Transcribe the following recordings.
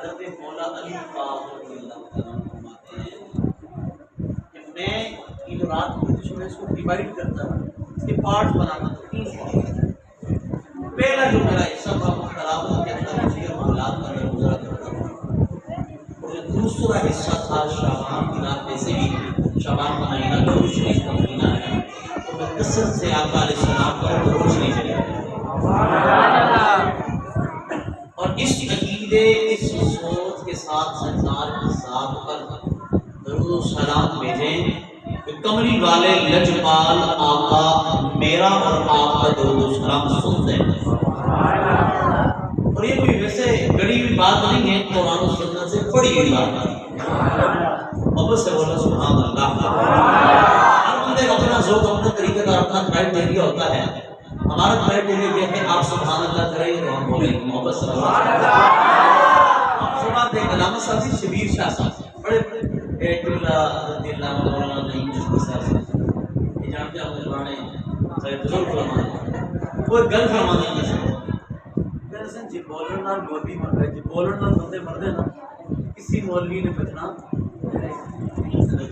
حضرت مولا علی پاک رضی اللہ عنہ فرماتے ہیں کہ میں ان رات کو جو ہے اس کو ڈیوائڈ کرتا تھا، اس کے پارٹس بناتا تھا، 3 پارٹ۔ پہلا جو میرا حصہ تھا وہ تلاوت کے اندر مجھے معاملات کا میں گزارا کرتا تھا، اور جو دوسرا حصہ تھا شعبان کی رات، ویسے بھی شعبان کا مہینہ درود شریف کا مہینہ ہے، تو میں کثرت سے آقا علیہ السلام کا درود شریف لے اور اس عقیدے اس سوچ کے ساتھ سرکار کی ذات پر درود و سلام بھیجیں کہ کمری والے لجپال آقا میرا اور آپ کا درود و سلام سن دیں۔ اور یہ کوئی ویسے گڑی ہوئی بات نہیں ہے، قرآن و سنت سے پڑھی ہوئی بات ہے۔ محبت سے بولا سبحان اللہ۔ ہر بندے کا اپنا ذوق، اپنا طریقہ کا اپنا کرائٹیریا ہوتا ہے۔ ہمارا کرائٹیریا یہ ہے آپ سبحان اللہ کریں تو ہم بولیں گے محبت سے بولا۔ آپ فرماتے ہیں علامہ صاحب شبیر شاہ صاحب بڑے ایک اللہ رضی اللہ مولانا نعیم چشتی صاحب سے یہ جانتے ہیں اپنے پرانے سارے بزرگ علماء وہ ایک گل فرماتے ہیں جیسے جی بولر نال مولوی مر گئے، جی بولر نال بندے مر گئے نا، کسی مولوی نے بچنا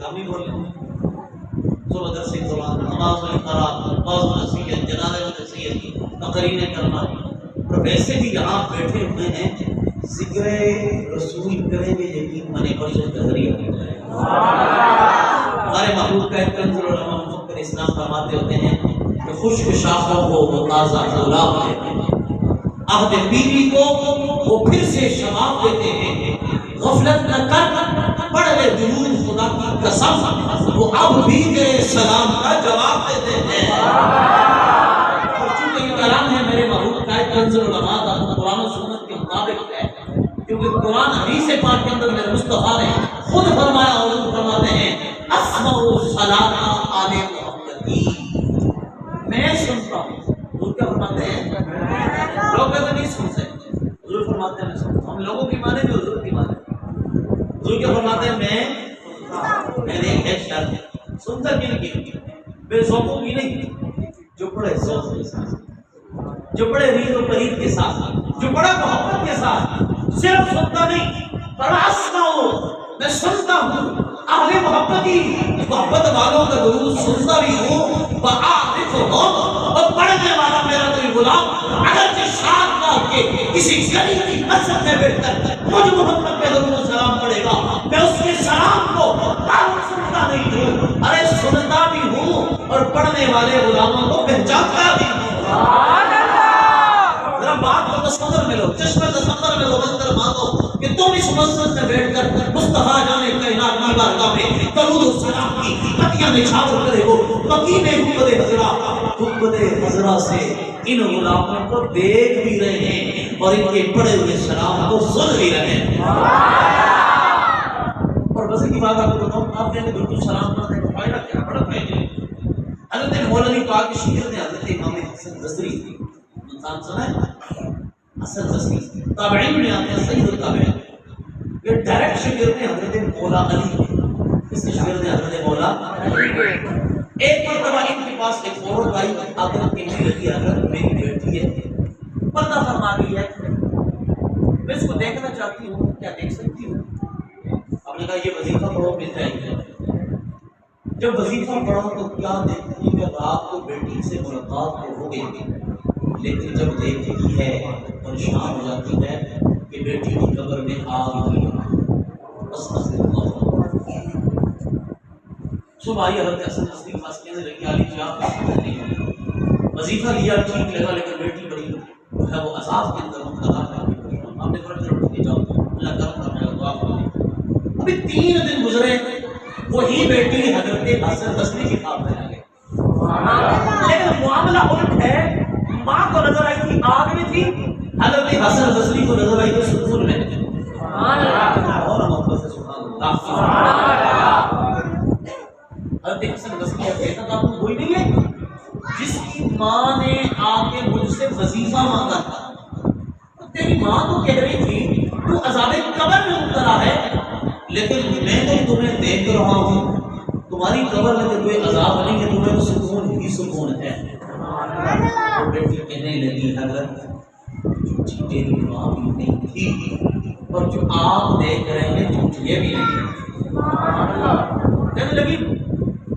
کام ہی بول لیں صبح درس قرآن نماز میں قرات بعض نصیحت جنازے میں نصیحت تقریر کرنا، اور ویسے بھی یہاں بیٹھے ہوئے ہیں ذکر رسول کریں گے یقین مانے برسوں تحریہ ہمارے محبوب کا ایک کنز العلماء مفکر اسلام فرماتے ہوتے ہیں کہ خشک شاخوں کو وہ تازہ گلاب دیتے ہیں، عہد بیوی کو وہ پھر سے شباب دیتے ہیں، غفلت نہ کر پڑھ لے درود خدا کی قسم وہ اب بھی تیرے سلام کا جواب دیتے ہیں۔ اور چونکہ یہ کلام ہے میرے محبوب کا ایک کنز العلماء کا، قرآن و سنت کے مطابق ہے، کیونکہ قرآن حدیث پاک کے اندر میرے مصطفیٰ نے خود فرمایا اور فرماتے ہیں اسمع صلاۃ آل محمدی، میں سنتا ہوں۔ حضور کیا فرماتے ہیں؟ لوگ کہتے نہیں سن سکتے، حضور فرماتے ہیں میں سنتا ہوں۔ ہم لوگوں کی مانے بھی حضور کی مانے، حضور کیا فرماتے ہیں میرے ایک شرط ہے، سنتا بھی نہیں بے ذوقوں بھی نہیں، جو پڑھے ذوق کے ساتھ، جو پڑھے رید و پرید کے ساتھ، جو پڑھے محبت کے ساتھ، صرف سنتا نہیں پر اسمعو میں سنتا ہوں، اہل محبتی محبت والوں کا درود سنتا بھی ہوں، وعارفہم اور پڑھنے والا میرا کوئی غلام اگرچہ شاد کا کے کسی گلی کی مسجد میں بیٹھ کر مجھ محمد پہ درود و سلام پڑھے گا، میں اس کے سلام کو سنتا نہیں ہوں، ارے سنتا بھی ہوں اور پڑھنے والے غلاموں کو پہچانتا بھی ہوں۔ ذرا بات کو تصور میں لو، چشمہ تصور میں لو، بندر مانو کہ تم اس مسجد میں بیٹھ کر مصطفیٰ جانے کائنات کی بارگاہ میں درود و سلام کی پتیاں نچھاور کرے ہو، مکی میں گنبد حضرا سے ان غلاموں کو دیکھ بھی رہے ہیں اور ان کے پڑھے ہوئے سلام کو سن بھی رہے ہیں۔ اور بس کی بات آپ کو بتاؤں، آپ کہیں گے درود و سلام پڑھنے کا فائدہ کیا؟ بڑا فائدہ ہے۔ حضرت مولوی پاک کے شاگرد نے حضرت امام حسن بصری، انسان سنا ہے حسن بصری تابعین میں آتے ہیں، سید التابعین، یہ ڈائریکٹ شاگرد ہیں حضرت مولا علی کے۔ اس کے شاگرد ہیں حضرت مولا علی کے۔ ایک مرتبہ ان کے پاس ایک عورت آئی، آگر کہنے لگی اگر میری بیٹی ہے پردہ فرما گئی ہے، میں اس کو دیکھنا چاہتی ہوں، کیا دیکھ سکتی ہوں؟ آپ نے کہا یہ وظیفہ پڑھو مل جائے گا۔ جب وظیفہ پڑھو تو کیا دیکھتی کہ رات کو بیٹی سے ملاقات ہو گئی، لیکن جب دیکھتی ہے پریشان ہو جاتی ہے کہ بیٹی کی قبر میں آگ ہوئی ہے۔ بس صبح آئی حضرت حسن بصری کے پاس، کہنے لگی علی جان وظیفہ لیا ٹھیک لگا، لیکن بیٹی بڑی ہے وہ عذاب کے اندر مبتلا ہے، آپ نے فرق اٹھ کے جاؤ اللہ کرم کرنے کا دعا کرو۔ ابھی 3 دن گزرے، وہی بیٹی حضرت حسن بصری کی خواب میں آ گئی، لیکن معاملہ الٹ ہے، ماں کو نظر آئی تھی آگ میں تھی، حضرت حسن بصری کو نظر آئی تھی سکون میں۔ اور محبت سے سبحان اللہ۔ حضرت حسن بصری کہتا تھا تو کوئی نہیں ہے جس کی ماں نے آ کے مجھ سے وظیفہ مانگا تھا، تو تیری ماں تو کہہ رہی تھی تو عذاب قبر میں مبتلا ہے، لیکن میں تو تمہیں دیکھ رہا ہوں تمہاری قبر میں تو کوئی عذاب نہیں ہے، تمہیں تو سکون ہی سکون ہے۔ تو بیٹی کہنے لگی حضرت جھوٹی تیری ماں بھی نہیں تھی، اور جو آپ دیکھ رہے ہیں جھوٹ یہ بھی نہیں۔ کہنے لگی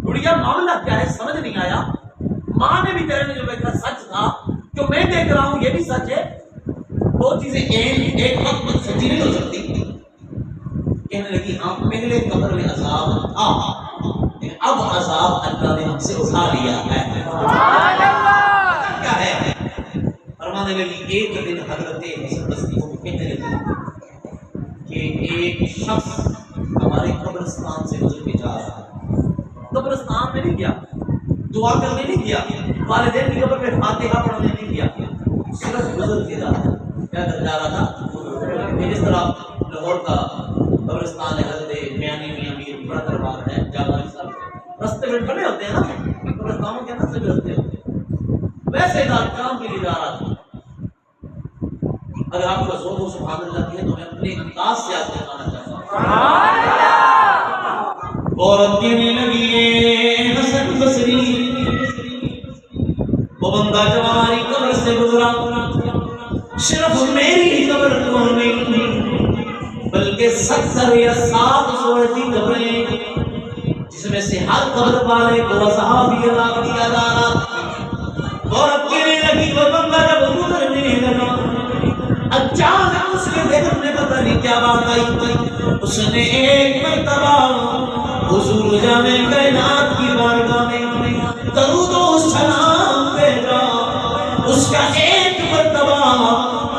گڑیا معاملہ کیا ہے سمجھ نہیں آیا، ماں نے بھی تیرے نے جو دیکھا سچ تھا، جو میں دیکھ رہا ہوں یہ بھی سچ ہے، دو چیزیں ایک وقت میں سچی نہیں ہو سکتی۔ کہنے لگی ہاں پہلے قبر میں عذاب تھا لیکن اب عذاب اللہ نے ہم سے اٹھا لیا ہے۔ کیا ہے؟ فرمانے لگی ایک دن حضرت حسن بصری کو کہنے لگی کہ ایک شخص ہمارے قبرستان سے گزر کے جا رہا ہے، قبرستان میں نہیں گیا، دعا کرنے نہیں گیا، والدین کی قبر میں فاتحہ پڑھنے نہیں گیا، صرف گزر کے جا رہا ہے۔ کیا کر جا رہا تھا؟ جس طرح لاہور کا قبرستان ہے حضرت میانی میاں میر بڑا دربار ہے، جامع صاحب رستے میں بنے ہوتے ہیں نا، قبرستانوں کے اندر سے رستے ہوتے ہیں، ویسے کام کے لیے جا رہا تھا۔ اگر آپ کا ذوق و سبحان اللہ کی ہے تو میں اپنے انداز سے آپ کو بتانا چاہتا ہوں۔ عورت کہنے لگی ہے حسن بصری وہ بندہ جو ہماری قبر سے گزرا صرف میری ہی قبر تو نہیں بلکہ 70 یا 700 ایسی قبریں جس میں سے ہر قبر والے کو صحابی عذاب دیا جا رہا۔ عورت کہنے لگی وہ بندہ جب گزرنے لگا اچانک اس کے ذہن میں پتہ نہیں کیا بات آئی، اس نے ایک مرتبہ حضور جامع کائنات کی بارگاہ میں درود و سلام بھیجا، اس کا ایک مرتبہ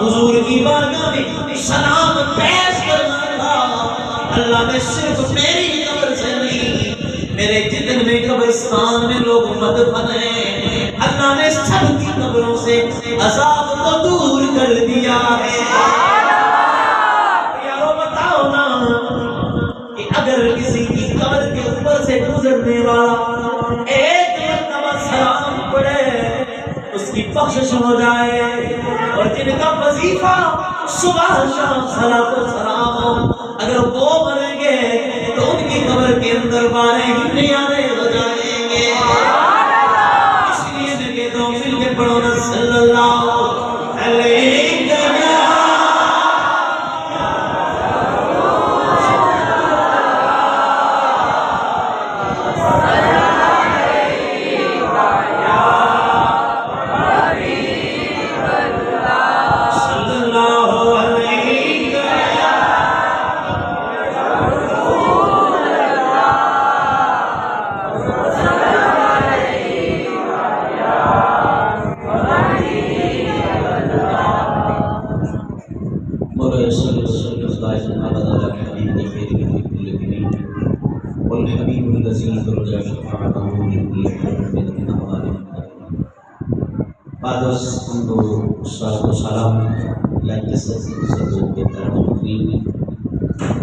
حضور کی بارگاہ میں سلام پیش کرنا تھا۔ اللہ نے صرف میری قبر سے نہیں، میرے جتنے میں قبرستان میں لوگ مدفن ہیں، اللہ نے سب کی قبروں سے عذاب کو دور کر دیا ہے۔ یارو بتاؤ نا کہ اگر کسی کی قبر کے اوپر سے گزرنے والا ایک مرتبہ سلام پڑھے اس کی بخشش ہو جائے، اور جن کا وظیفہ صبح شام صلاۃ و سلام ہو اگر وہ مریں گے تو ان کی قبر کے اندر 12 ہی نیانے ہو جائیں گے۔ اس لیے میں کہتا ہوں مل کے پڑھو نا صلی اللہ علیہ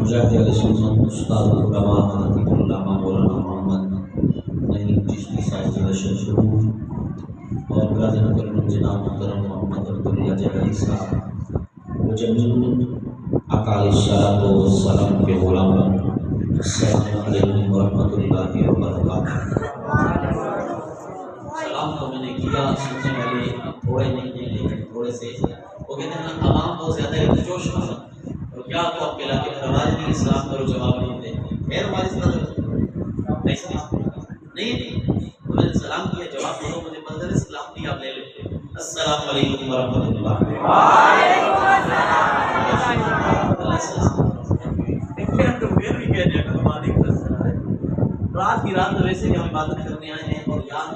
مجاہد علیہ السلام استاد علامہ حضرت علامہ مولانا محمد نعیم چشتی صاحب رشید شروع اور غازی نگر جناب محترم محمد عبداللہ جہری صاحب وہ جمیل اکال الصلاۃ والسلام کے غلام، السلام علیکم ورحمۃ اللہ وبرکاتہ۔ سلام تو میں نے کیا، سننے والے تھوڑے نہیں ہیں لیکن تھوڑے سے وہ کہتے ہیں نا عوام بہت زیادہ جوش میں ہے، اور کیا تو آپ کے علاقے میں رواج نہیں اسلام کرو جواب نہیں دے، خیر ہماری اس طرح نہیں تو میں نے سلام کیا جواب دو، مجھے منظر اسلام نہیں آپ لے لیں۔ السلام علیکم ورحمۃ اللہ۔ وعلیکم السلام۔ رات کی رات ویسے بھی ہم عبادت کرنے آئے ہیں، اور یار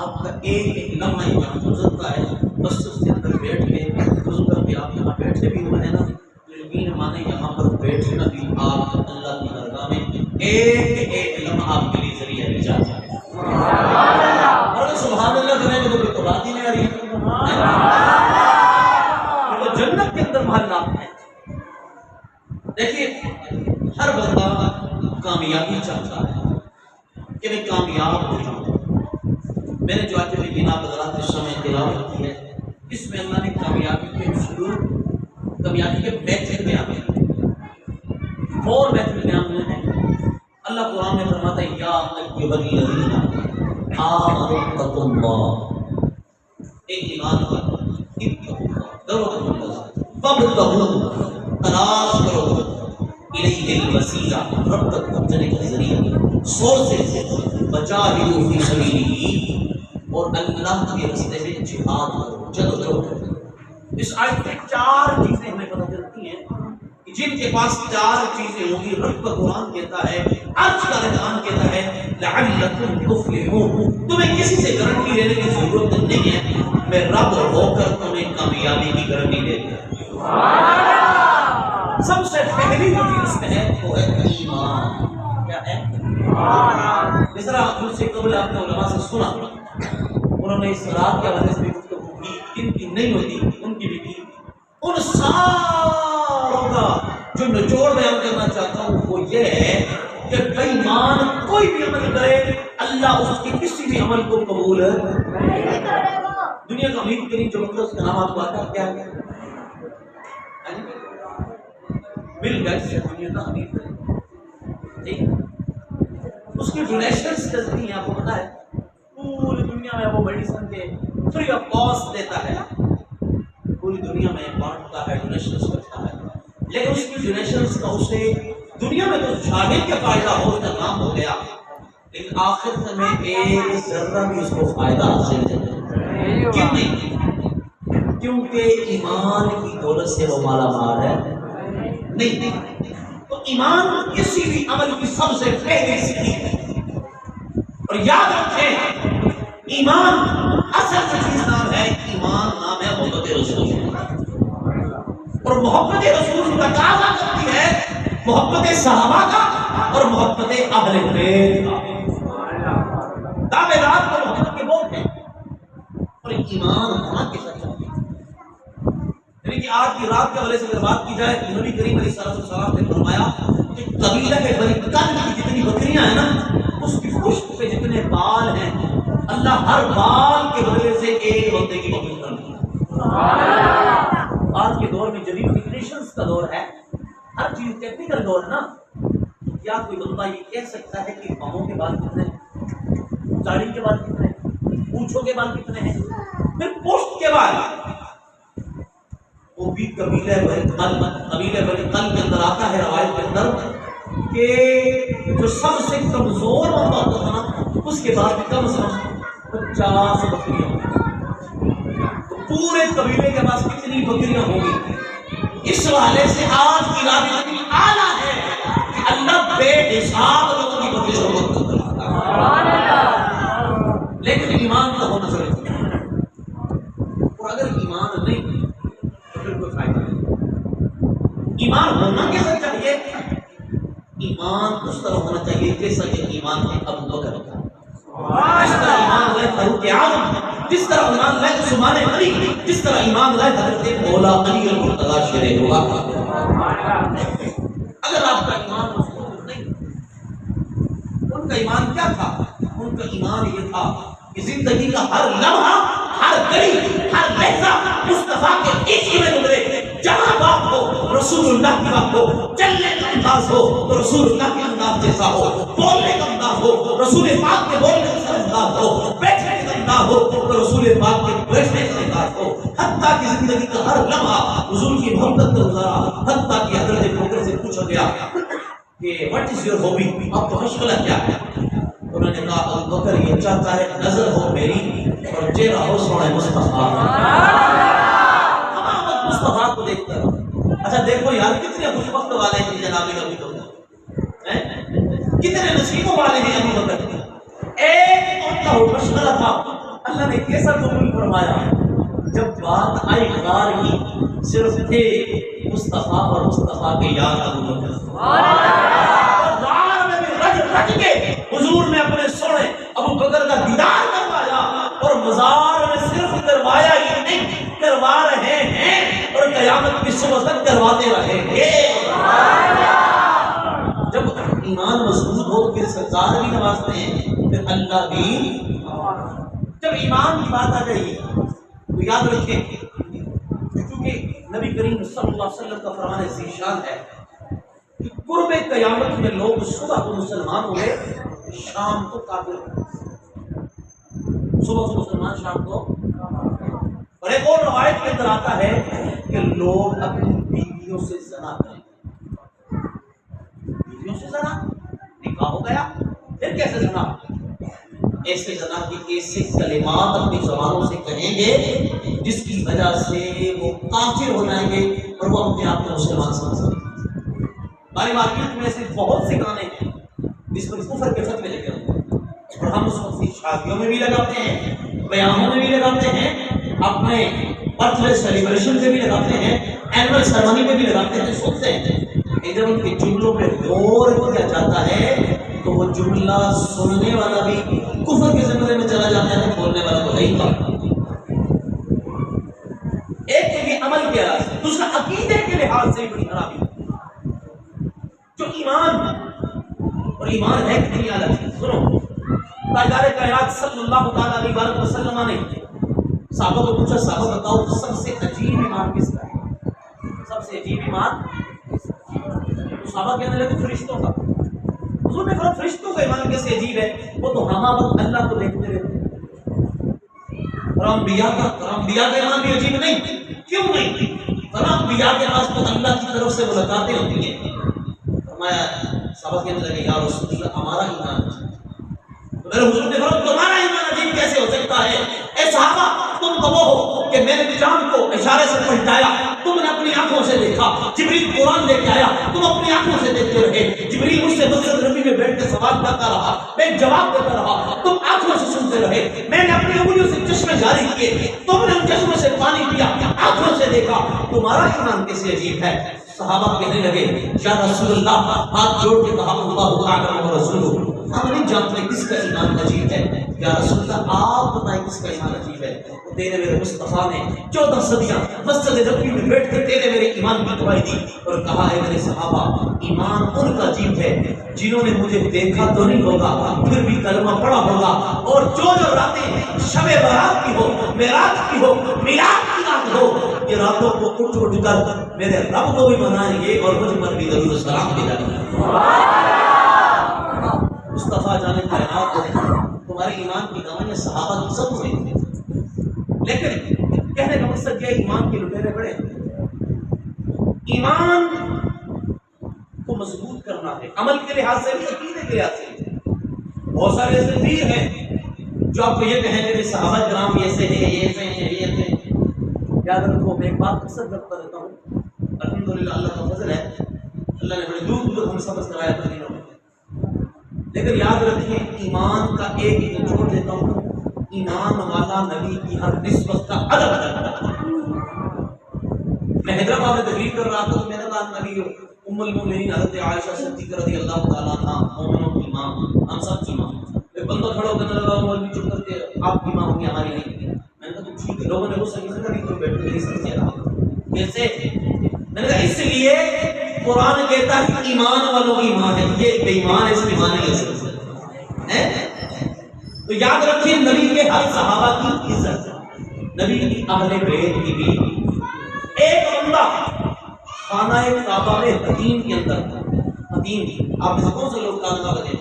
آپ کا ایک ایک لمحہ یہاں گزرتا ہے، بس اس کے اندر بیٹھ کے وضو کر کے آپ یہاں بیٹھے بھی ہوئے ہیں نا، تو یقین مانے یہاں پر بیٹھنا بھی آپ اللہ کی درگاہ میں ایک ایک لمحہ آپ کے لیے ذریعہ نجات ہے۔ اور سبحان اللہ کریں گے تو کوئی بات ہی نہیں آ رہی ہے، تو جنت کے اندر محلات ہیں۔ دیکھیے ہر بندہ کامیابی چاہتا ہے کہ میں کامیاب ہو جاؤں۔ میں نے جو آج بھی جناب حضرات اس سمے تلاوت کی ہے، اس میں اللہ نے کامیابی کے اصول، کامیابی کے میتھڈ بیان کیے، 4 میتھڈ بیان ہوئے ہیں۔ اللہ قرآن میں فرماتا ہے یا ایھا الذین آمنوا اتقوا اللہ، ایک ایمان پر اتقوا اللہ، ڈرو اللہ، وابتغوا تلاش کرو الیہ الوسیلہ، رب تک پہنچنے کا ذریعہ، سورسز وجاہدوا فی سبیلہ، اور اللہ کے راستے میں جہاد کرو، جدوجہد کرو۔ اس آیت میں 4 چیزیں ہمیں پتہ چلتی ہیں کہ جن کے پاس 4 چیزیں ہوں گی، رب کا قرآن کہتا ہے، عرش کا رحمان کہتا ہے لعلکم تفلحون، تمہیں کسی سے گارنٹی لینے کی ضرورت نہیں ہے، میں رب ہو کر تمہیں کامیابی کی گارنٹی دیتا ہوں۔ سب سے پہلی جو چیز اس میں ہے وہ ہے ایمان۔ کیا ہے؟ ایمان۔ اس طرح مجھ سے قبل آپ نے علماء سے سنا، انہوں نے اس رات کے حوالے سے بھی گفتگو کی، جن کی نہیں ہوتی ان کی بھی کی۔ ان ساروں کا جو نچوڑ بیان کرنا چاہتا ہوں وہ یہ ہے کہ بے ایمان کوئی بھی عمل کرے اللہ اس کے کسی بھی عمل کو قبول نہیں کرے گا۔ دنیا کا امیر ترین جو مطلب اس کا نام آپ کو آتا ہے کیا ہے؟ بل گیٹس ہے دنیا کا امیر ترین، ٹھیک؟ اس کے ڈونیشنز کتنی ہیں آپ کو پتا ہے؟ پوری دنیا میں وہ میڈیسن کے فری آف کاسٹ دیتا ہے، پوری دنیا میں بانٹتا ہے، ڈونیشنز کرتا ہے، لیکن اس کی ڈونیشنز کا اسے دنیا میں تو شاہد کا فائدہ ہو کا کام ہو گیا، لیکن آخرت میں ایک ذرہ بھی اس کو فائدہ حاصل نہیں۔ کیوں نہیں؟ کیونکہ ایمان کی دولت سے وہ مالا مال ہے نہیں۔ تو ایمان کسی بھی عمل کی سب سے پہلی سیڑھی ہے، اور یاد رکھیں ایمان اصل جو چیز نام ہے، ایمان نام ہے محبت رسول، اور محبت رسول کا تقاضا کرتی ہے محبت صحابہ کا اور محبت اہل بیت کا۔ دعوے دار کو محبت کے بول ہیں اور ایمان وہاں کے ساتھ چلتی ہے۔ یعنی کہ آج کی رات کے حوالے سے اگر بات کی جائے تو نبی کریم علیہ السلام نے فرمایا کہ قبیلہ کے بنی کلب کی جتنی بکریاں ہیں نا، اس کی پشت پہ جتنے بال ہیں، اللہ ہر بال کے بدلے سے ایک بندے کی بکری کرتی ہے۔ آج کے دور میں جدید ٹیکنیشنز کا دور ہے، ہر چیز ٹیکنیکل دور ہے نا، کیا کوئی بندہ یہ کہہ سکتا ہے کہ پاؤں کے بال کتنے ہیں، داڑھی کے بال کتنے ہیں، پونچھوں کے بال کتنے ہیں، پھر پشت کے بال؟ وہ بھی قبیلہ بنی قلب کے اندر آتا ہے روایت کے اندر کہ جو سب سے کمزور بندہ ہوتا تھا نا، اس کے بعد کم سے کم 50 بکریاں ہوگی، تو پورے قبیلے کے پاس کتنی بکریاں ہوگی؟ اس حوالے سے آج کی رات اتنی اعلیٰ ہے کہ اللہ بے حساب لوگوں کی بکریوں کو کرتا ہے، لیکن ایمان کا ہونا ضروری ہے، اور اگر ایمان نہیں تو پھر کوئی فائدہ نہیں۔ ایمان ہونا کیسا چاہیے؟ ایمان اس طرح ہونا چاہیے جیسا کہ ایمان ہے ابو بکر کا، جس طرح ایمان ہے فاروق اعظم، جس طرح ایمان ہے عثمان غنی، جس طرح ایمان ہے حضرت مولا علی المرتضی شیر ہوگا۔ اگر آپ کا ایمان مضبوط نہیں، ان کا ایمان کیا تھا؟ ان کا ایمان یہ تھا کہ زندگی کا ہر لمحہ، ہر گھڑی، ہر لحظہ مصطفیٰ کے عشق میں گزرے، جہاں بات ہو رسول اللہ کی بات ہو، چلنے کا انداز ہو تو رسول اللہ کے انداز جیسا ہو، بولنے کا انداز ہو رسول پاک کے بولنے کا انداز ہو، بیٹھنے کا انداز ہو تو رسول پاک کے بیٹھنے کا انداز ہو، حتیٰ کہ زندگی کا ہر لمحہ حضور کی محبت کا گزارا، حتیٰ کہ حضرت بکر سے پوچھا گیا کہ واٹ از یور ہابی، آپ کا مشغلہ کیا ہے؟ انہوں نے کہا ابو بکر یہ چاہتا ہے نظر ہو میری اور چہرہ ہو سونے مصطفیٰ، ہم مصطفیٰ کو دیکھتا ہے۔ اچھا دیکھو یار کتنے خوشبخت والے ہیں جناب ابو بکر، کتنے نصیبوں والے ہیں ابو بکر۔ ایک ان کا مشغلہ تھا، اللہ نے کیسا قبول فرمایا؟ جب بات آئی غار کی، صرف تھے مصطفیٰ اور مصطفیٰ کے یار ابو بکر، غار میں بھی رج رج کے حضور نے اپنے سونے ابو بکر کا دیدار کروایا، اور مزار میں صرف کروایا ہی نہیں، کروا رہے ہیں اور قیامت کی صبح تک کرواتے رہیں گے۔ جب ایمان مضبوط ہو پھر سرکار بھی نوازتے ہیں، پھر اللہ بھی۔ جب ایمان کی بات آ گئی تو یاد رکھیں کیونکہ نبی کریم صلی اللہ علیہ وسلم کا فرمان ذیشان ہے کہ قرب قیامت میں لوگ صبح کو مسلمان ہوئے، شام کو کافر ہوئے، صبح کو مسلمان شام کو۔ اور ایک اور روایت کے اندر آتا ہے کہ لوگ اپنی بیویوں بیویوں سے زنا کریں، بیویوں سے زنا، نکاح ہو گیا پھر کیسے زنا؟ ایسے زنا کی ایسے کلمات اپنی زبانوں سے کہیں گے جس کی وجہ سے وہ کافر ہو جائیں گے اور وہ اپنے آپ کو مسلمان سمجھیں گے۔ ہماری مارکیٹ میں ایسے بہت سے گانے ہیں جس پر کفر کے فتوے لگے ہوتے ہیں اور ہم اس کو شادیوں میں بھی لگاتے ہیں، بیانوں میں بھی لگاتے ہیں، اپنے برتھ ڈے سیلیبریشن میں بھی لگاتے ہیں، اینول سرمنی میں بھی لگاتے ہیں، سنتے ہیں۔ جب ان کے جملوں پہ غور کیا جاتا ہے تو وہ جملہ سننے والا بھی کفر کے زمرے میں چلا جاتا ہے، بولنے والا کو نہیں کہا۔ ایک تو یہ عمل کے لحاظ سے، دوسرا عقیدے کے لحاظ سے بڑی خرابی جو ایمان اور ایمان ہے کتنی الگ چیز۔ سنو، تاجدار کائنات صلی اللہ تعالی علیہ وآلہ وسلم نے صحابہ کو پوچھا، صحابہ بتاؤ سب سے عجیب ایمان کس کا ہے؟ سب سے عجیب ایمان تو صحابہ کہنے لگے فرشتوں کا۔ حضور نے فرمایا فرشتوں کا ایمان کیسے عجیب ہے؟ وہ تو ہمہ وقت اللہ کو دیکھتے رہتے ہیں۔ اور انبیاء کا ایمان بھی عجیب نہیں، کیوں نہیں؟ انبیاء کے پاس تو اللہ کی طرف سے ملاقاتیں ہوتی ہیں۔ فرمایا صحابہ کہنے لگے یا رسول اللہ ہمارا ایمان عجیب۔ تو میرے حضور نے فرمایا تمہارا ایمان عجیب کیسے ہو سکتا ہے؟ اے صحابہ تم تو وہ ہو کہ میں نے چاند کو اشارے سے پلٹایا، تم نے اپنی آنکھوں سے دیکھا، جبریل قرآن لے کے آیا، تم اپنی آنکھوں سے دیکھتے رہے، جبریل مجھ سے مسجد نبی میں بیٹھ کے سوال کرتا رہا، میں جواب دیتا رہا، تم آنکھوں سے سنتے رہے، میں نے اپنی انگلیوں سے چشمے جاری کیے، تم نے ان چشموں سے پانی پیا، آنکھوں سے دیکھا، تمہارا ایمان کیسے عجیب ہے؟ صحابہ کہنے لگے یا رسول اللہ، ہاتھ جوڑ کے کہا اللہ اعلم ورسولہ، ہم نہیں جانتے کس کا ایمان عجیب ہے، یا رسول اللہ آپ بتائیں کس کا ایمان عجیب ہے؟ تیرے میرے مصطفیٰ نے 14 صدیاں مسجد نبوی میں بیٹھ کر تیرے میرے ایمان کی گواہی دی اور کہا ہے میرے صحابہ ایمان ان کا عجیب ہے جنہوں نے مجھے دیکھا تو نہیں ہوگا پھر بھی کلمہ پڑھا ہوگا، اور جو راتیں شب برات کی ہو، معراج کی ہو، میلاد کی رات ہو، یہ راتوں کو اٹھ اٹھ کر میرے رب کو بھی منائیں گے اور مجھ پر بھی درود و سلام بھیجائیں گے۔ مصطفیٰ جانے کائنات تمہارے ایمان کی گواہی صحابہ کی سب ہوئی، لیکن کہنے کا مقصد یہ ایمان کے لٹیرے بڑے ایمان کو مضبوط کرنا ہے، عمل کے لحاظ سے بھی، عقیدے کے لحاظ سے بھی۔ بہت سارے ایسے پیر ہیں جو آپ کو یہ کہیں گے صحابہ کرام ایسے ہیں، یہ ایسے ہیں، یہ ایسے ہیں۔ یاد رکھو میں ایک بات اکثر کرتا رہتا ہوں، الحمدللہ اللہ کا فضل ہے، اللہ نے بڑے دور دور ہم سبق کرایا مدینہ میں، لیکن یاد رکھیں ایمان کا ایک نچوڑ دیتا ہوں، ایمان والا نبی کی ہر نسبت کا ادب کرتا ہے۔ میں حیدرآباد میں تقریر کر رہا تھا تو میں نے کہا نبی ام المومنین حضرت عائشہ صدیقہ رضی اللہ تعالیٰ عنہا مومنوں کی ماں، ہم سب کی ماں۔ ایک بندہ کھڑا ہو کر لگا مولوی چپ کر کے آپ کی ماں ہوگی ہماری نہیں۔ میں نے کہا تو ٹھیک ہے، لوگوں نے وہ صحیح سے کبھی تو بیٹھ کے نہیں سمجھے رہا کیسے؟ میں نے کہا اس لیے قرآن کہتا ہے ایمان والوں کی ماں ہے، یہ بے ایمان اس کی ماں نہیں ہے۔ تو یاد رکھیں نبی کے ہر صحابہ کی عزت، نبی کی اہل بیت کی بھی۔ ایک بندہ خانہ کعبہ میں حتیم کے اندر، حتیم آپ میں سے کون سے لوگ کعبہ گئے؟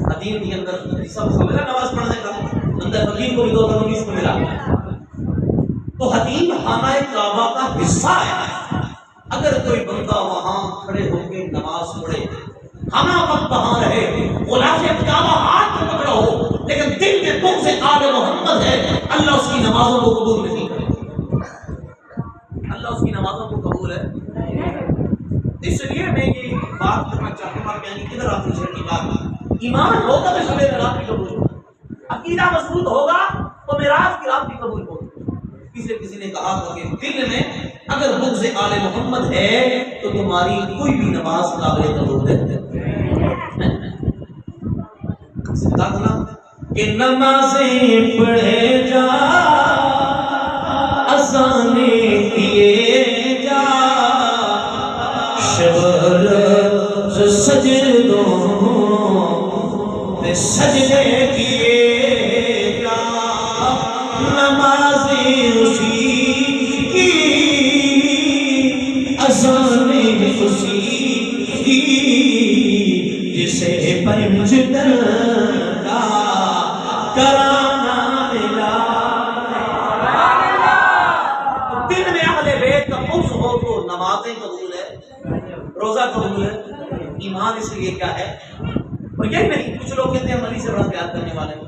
حتیم کے اندر سب سے ملا نماز پڑھنے کا اندر حتیم کو بھی 2019 کو ملا، تو حتیم خانہ کعبہ کا حصہ ہے۔ اگر کوئی بندہ وہاں کھڑے ہو کے نماز پڑھے، ہمہ وقت وہاں رہے، غلاف کعبہ ہاتھ میں پکڑا ہو لیکن دل میں تم سے آل محمد ہے، اللہ اس کی نمازوں کو قبول نہیں کرے، اللہ اس کی نمازوں کو قبول ہے۔ اس لیے میں یہ بات کرنا چاہتا ہوں کہ یعنی کدھر آپ کی بات ایمان ہوگا تو شب رات بھی قبول ہوگا، عقیدہ مضبوط ہوگا تو معراج کی رات بھی قبول ہوگی۔ کسی نے کہا تھا کہ دل میں اگر بغض آل محمد ہے تو تمہاری کوئی بھی نماز قابل قبول ہے۔ کہ نمازیں پڑھے جا، اذانیں دیے جا، شب سجدوں میں سجدے کیے جا، نمازیں اسی کی، اذانیں اسی کی، جسے پنجتن کا کرانا ملا۔ دل میں اہل بیت کا خوش ہو تو نمازیں روزہ قبول ہے. ایمان اس لیے کیا ہے؟ اور یہی نہیں، کچھ لوگ کہتے ہیں ہم علی سے بڑا پیار کرنے والے ہیں،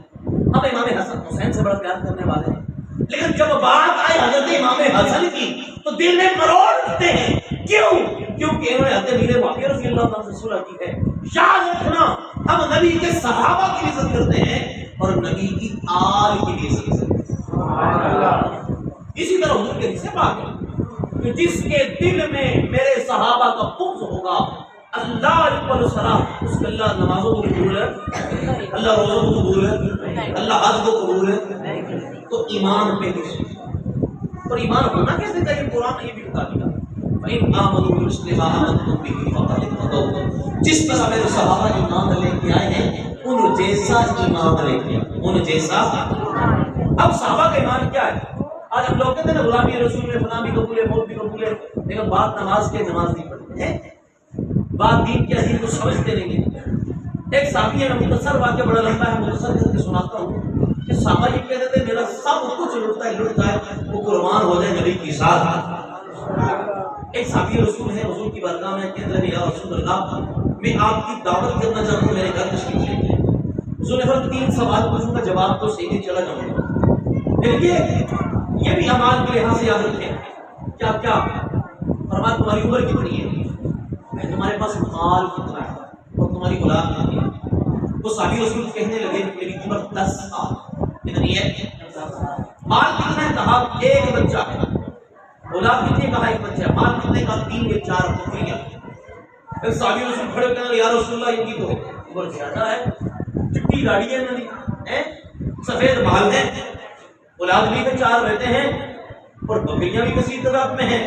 ہم امام حسن حسین سے بڑا پیار کرنے والے ہیں، لیکن جب بات آئے حضرت امام حسن کی تو دل میں مروڑ اٹھتے ہیں. کیوں؟ کیونکہ انہوں نے حضرت امیر معاویہ رضی اللہ عنہ سے صلح کی ہے. یاد رکھنا، ہم نبی کے صحابہ کی عزت کرتے ہیں اور نبی کی آل کی بھی عزت کرتے ہیں. اسی طرح حضور کے حدیث پاک ہے کہ جس کے دل میں میرے صحابہ کا بغض ہوگا، اللہ اکبر صلاۃ، اس کے اللہ نمازوں کو قبول ہے، اللہ روزوں کو قبول ہے، اللہ حج کو قبول ہے. تو ایمان پہ کسی اور ایمان ہونا کیسے چاہیے؟ قرآن نے یہ بھی بتا دیا، فَإِنْ آمَنُوا بِمِثْلِ مَا آمَنْتُم بِهِ فَقَدِ اهْتَدَوْا. جس طرح میرے صحابہ ایمان لے کے آئے ہیں ان جیسا ایمان لے کے آئے، ان جیسا. اب صحابہ کا ایمان کیا ہے؟ آج ہم لوگ کہتے ہیں نا غلامی رسول میں فلاں بھی قبول ہے، موت بھی قبول ہے، لیکن بات نماز کے نماز نہیں پڑھتے ہیں، بات دین کے عظیم کو سمجھتے نہیں ہیں. ایک صحابی ہے، میں مختصر واقعہ بڑا لمبا ہے، مختصر کر کے سناتا ہوں کہ صحابہ یہ کہتے تھے میرا سب کچھ لٹ جائے وہ قربان ہو جائے نبی کی ذات. ایک صحابی رسول ہے، حضور کی بارگاہ میں کہنے لگے یا رسول اللہ میں آپ کی دعوت کرنا چاہتا ہوں، میرے گھر تشریف لے جائیں. حضور نے فرمایا 3 سوال پوچھوں گا، جواب تو صحیح چلا جاؤں گا. یہ بھی اعمال کے لحاظ سے یاد رکھیں. کیا کیا؟ فرمایا تمہاری عمر کتنی ہے، تمہارے پاس مال کتنا ہے اور تمہاری اولاد کتنی ہے. وہ صحابی رسول کہنے لگے میری عمر 10 سال. کتنی ہے؟ مال کتنا ہے؟ کہا ایک بچہ ہے. اولاد کتنے؟ کہا ایک بچہ ہے. مال کتنے؟ کہا 3 یا 4 بکریاں. پھر صحابی رسول کھڑے کہنے لگے یا رسول اللہ ان کی تو عمر زیادہ ہے، چٹی داڑھی ہے، سفید بال ہے، اولاد بھی 4 رہتے ہیں اور بکریاں بھی کثیر تعداد میں ہیں.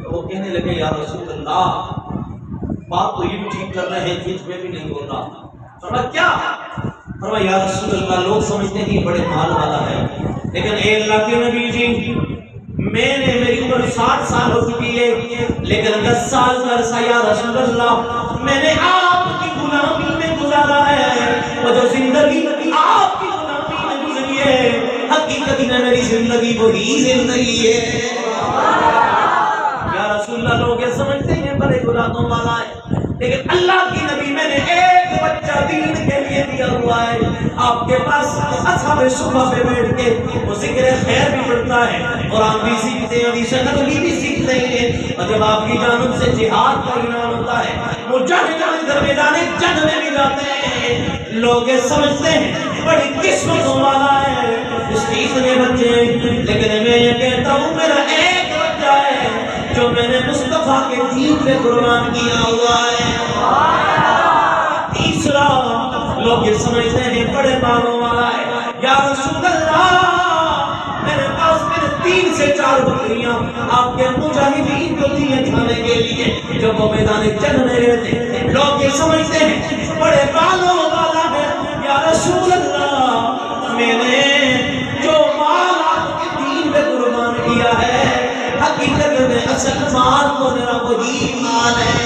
تو وہ کہنے لگے یا رسول اللہ بات تو یہ بھی ٹھیک کر رہے ہیں، جھوٹ میں بھی نہیں ہوتا. فرمایا کیا؟ فرمایا یا رسول اللہ لوگ سمجھتے ہیں کہ بڑے مال والا ہے، لیکن اے اللہ کے نبی جی میری عمر 60 سال ہو چکی ہے، لیکن 10 سال کا عرصہ یا رسول اللہ میں نے آپ کی غلامی میں گزارا ہے، اور جو زندگی آپ کی غلامی میں گزری ہے حقیقت میں میری زندگی وہی زندگی ہے. یا رسول اللہ لوگ یہ سمجھتے ہیں بڑے گناہوں والا ہے، لیکن اللہ کی نبی میں نے ایک بچہ دین کے لیے دیا ہوا ہے. آپ کے پاس اصحاب صفہ پہ بیٹھ کے وہ ذکر خیر بھی پڑھتا ہے، قرآن بھی سیکھتے ہیں، حدیث نبوی بھی سیکھتے ہیں. اور جب آپ کی جانب سے جہاد کا اعلان ہوتا ہے مجاہدین در میدان جنگ میں بھی جاتے ہیں، لوگ یہ سمجھتے ہیں بڑی قسمتوں والا ہے اس کی اتنے بچے، لیکن میں یہ کہتا ہوں میرا ایک بچہ ہے جو میں نے مصطفیٰ کے دین پہ قربان کیا ہوا ہے. تیسرا لوگ یہ سمجھتے ہیں بڑے مالوں والا ہے. یا رسول اللہ میرے پاس 3 سے 4 بکریاں آپ کے مجاہدین کو دیے کھانے کے لیے جب وہ میدان جنگ میں رہتے. لوگ یہ سمجھتے ہیں بڑے مالوں والا ہے. یا رسول اللہ میں نے جو مال آپ کے دین پہ قربان کیا ہے حقیقت میں اصل مال تو میرا وہی مال ہے.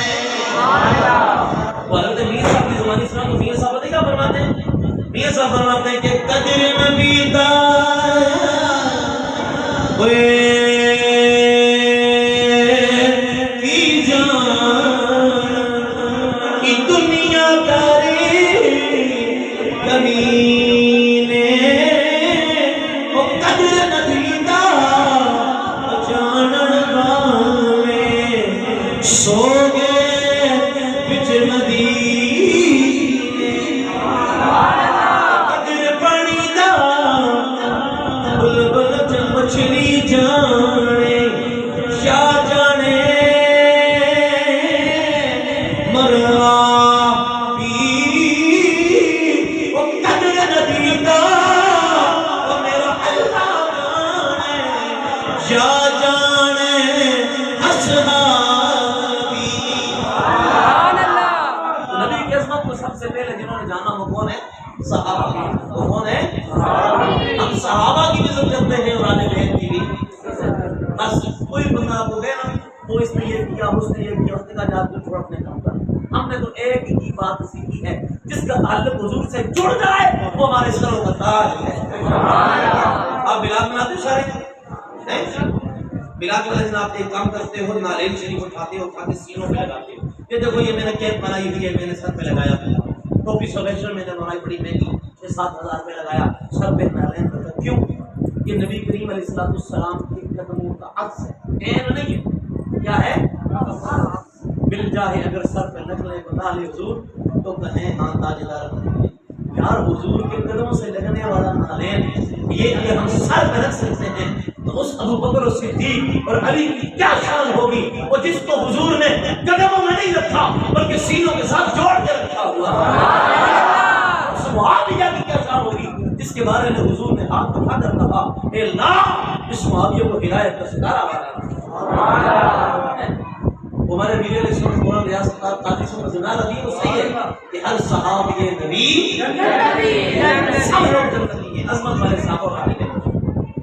حضرت میاں صاحب کی زبانی سنا تو میاں صاحب کیا فرماتے ہیں؟ میاں صاحب فرماتے ہیں کہ قدر نبی دا کی جان کی دنیا داری کمینے وہ قدر نبی دا جانن گانے سو گئے بچ مدینے قدر پانی دا بلبل مچھلی جانے کیا جانے مرا پی وہ قدر نبی دا وہ میرا اللہ جانے یا جانے اصحابی. نبی کی عظمت کو سب سے پہلے جنہوں نے جانا وہ کون ہے؟ صحابہ. وہ کون ہے؟ ہم صحابہ کی بھی عزت کرتے ہیں اور آنے بہن کی بھی. بس کوئی بندہ آپ کو گئے نا وہ اس نے یہ کیا اس نے یہ کیا اس نے کہا جا تو چھوڑ اپنے کام کر. ہم نے تو ایک ہی بات سیکھی ہے جس کا تعلق حضور سے جڑ جائے وہ ہمارے سروں کا تاج ہے. آپ بلال بناتے سارے بلال کے دن آپ ایک کام کرتے ہو ناریل شریف اٹھاتے ہو اٹھا کے سینوں پہ لگاتے ہو کہ دیکھو یہ میں نے کیپ بنائی ہوئی ہے، میں نے سر پہ لگایا، ٹوپی سویشن میں نے بنائی بڑی مہنگی 6-7 ہزار روپے لگایا، سر پہ نالین رکھا، کیوں؟ یہ نبی کریم علیہ السلام کے قدموں کا عکس ہے، عین نہیں ہے، کیا ہے؟ مل جائے اگر سر پہ نکلے بتا لے حضور تو کہیں ہاں تاجدار بنے، یار حضور کے قدموں سے لگنے والا نالین یہ اگر ہم سر پہ رکھ سکتے ہیں تو اس ابو بکر صدیق اور علی کی کیا شان ہوگی، وہ جس کو حضور نے قدموں میں نہیں رکھا بلکہ سینوں کے ساتھ جوڑ کے رکھا ہوا ہے، معاویہ کی کیا شان ہوگی جس کے بارے میں حضور نے ہاتھ اٹھا کر کہا اے اللہ اس معاویہ کو ہدایت کا ستارہ بنا۔ ہمارے میرے علیہ السلام قرآن ریاست کا قاضی سے مزنار علی وہ صحیح ہے کہ ہر صحابی نبی سب لوگ جنتی ہیں، عظمت والے صحابہ علی ہے،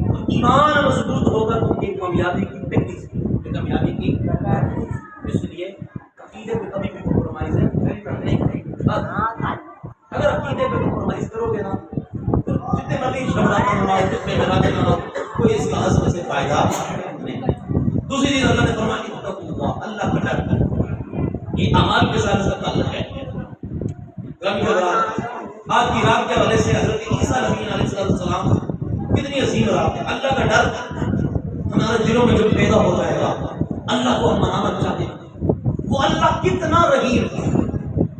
تو ایمان مضبوط ہوگا تو ایک کامیابی کی پہلی سی کامیابی کی، اس لیے عقیدے پہ کبھی بھی کمپرومائز نہیں کرنا، اگر عقیدے پہ کمپرومائز کرو گے نا تو جتنے مرضی شبراتے نماز جتنے لگاتے نماز کوئی اس کا حسن سے فائدہ نہیں۔ دوسری چیز اللہ نے فرمایا اللہ کا ڈر، یہ اعمال کے ساتھ اس کا تعلق ہے۔ آج کی رات کے حوالے سے حضرت عیسیٰ علیہ السلام کتنی عظیم رات ہے، اللہ کا ڈر ہمارے دلوں میں جو پیدا ہو جائے گا، اللہ کو ہم منانا چاہتے ہیں، وہ اللہ کتنا رحیم ہے۔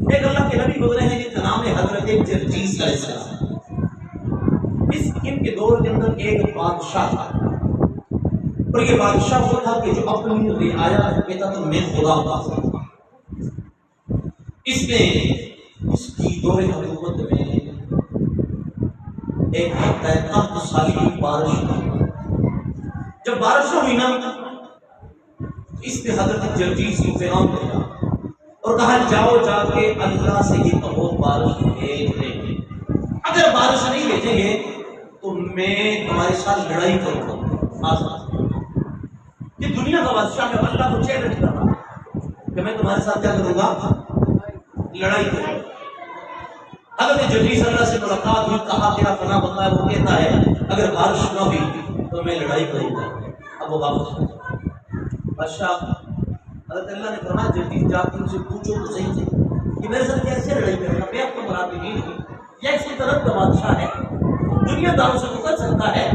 ایک اللہ کے نبی گزرے ہیں جن کا نام ہے حضرت جرجیس علیہ السلام، ان کے دور کے اندر ایک بادشاہ تھا، اور یہ بادشاہ وہ تھا کہ جو اپنی رعایا کہتا تھا میں خدا ہوں۔ اس نے اس کی دور حکومت میں ایک تحت سالی کی بارش ہوئی، جب بارش ہوئی نا اس نے حضرت جرجیس کو پیغام دیا اور کہا جاؤ جا کے اللہ سے یہ کہو بارش بھیج دیں، اگر بارش نہیں بھیجیں گے تو میں تمہارے ساتھ لڑائی کروں گا۔ یہ دنیا کا بادشاہ ہے، اللہ کو چیلنج کر رہا ہے کہ میں تمہارے ساتھ کیا کروں گا، لڑائی کروں گا۔ حضرت جرجیس اللہ سے ملاقات ہوئی، کہا تیرا فلاں بندہ ہے، وہ کہتا ہے اگر بارش نہ ہوئی تو میں لڑائی کروں گا۔ اب وہ واپس ہو بادشاہ حضرت اللہ نے فرمایا جرجیس جا کے ان سے پوچھو تو صحیح سے کہ میرے ساتھ کیسے لڑائی کرنا، میں اب تو مراد نہیں ہوں، یہ اسی طرح کا بادشاہ ہے، دنیا داروں سے تو کر سکتا ہے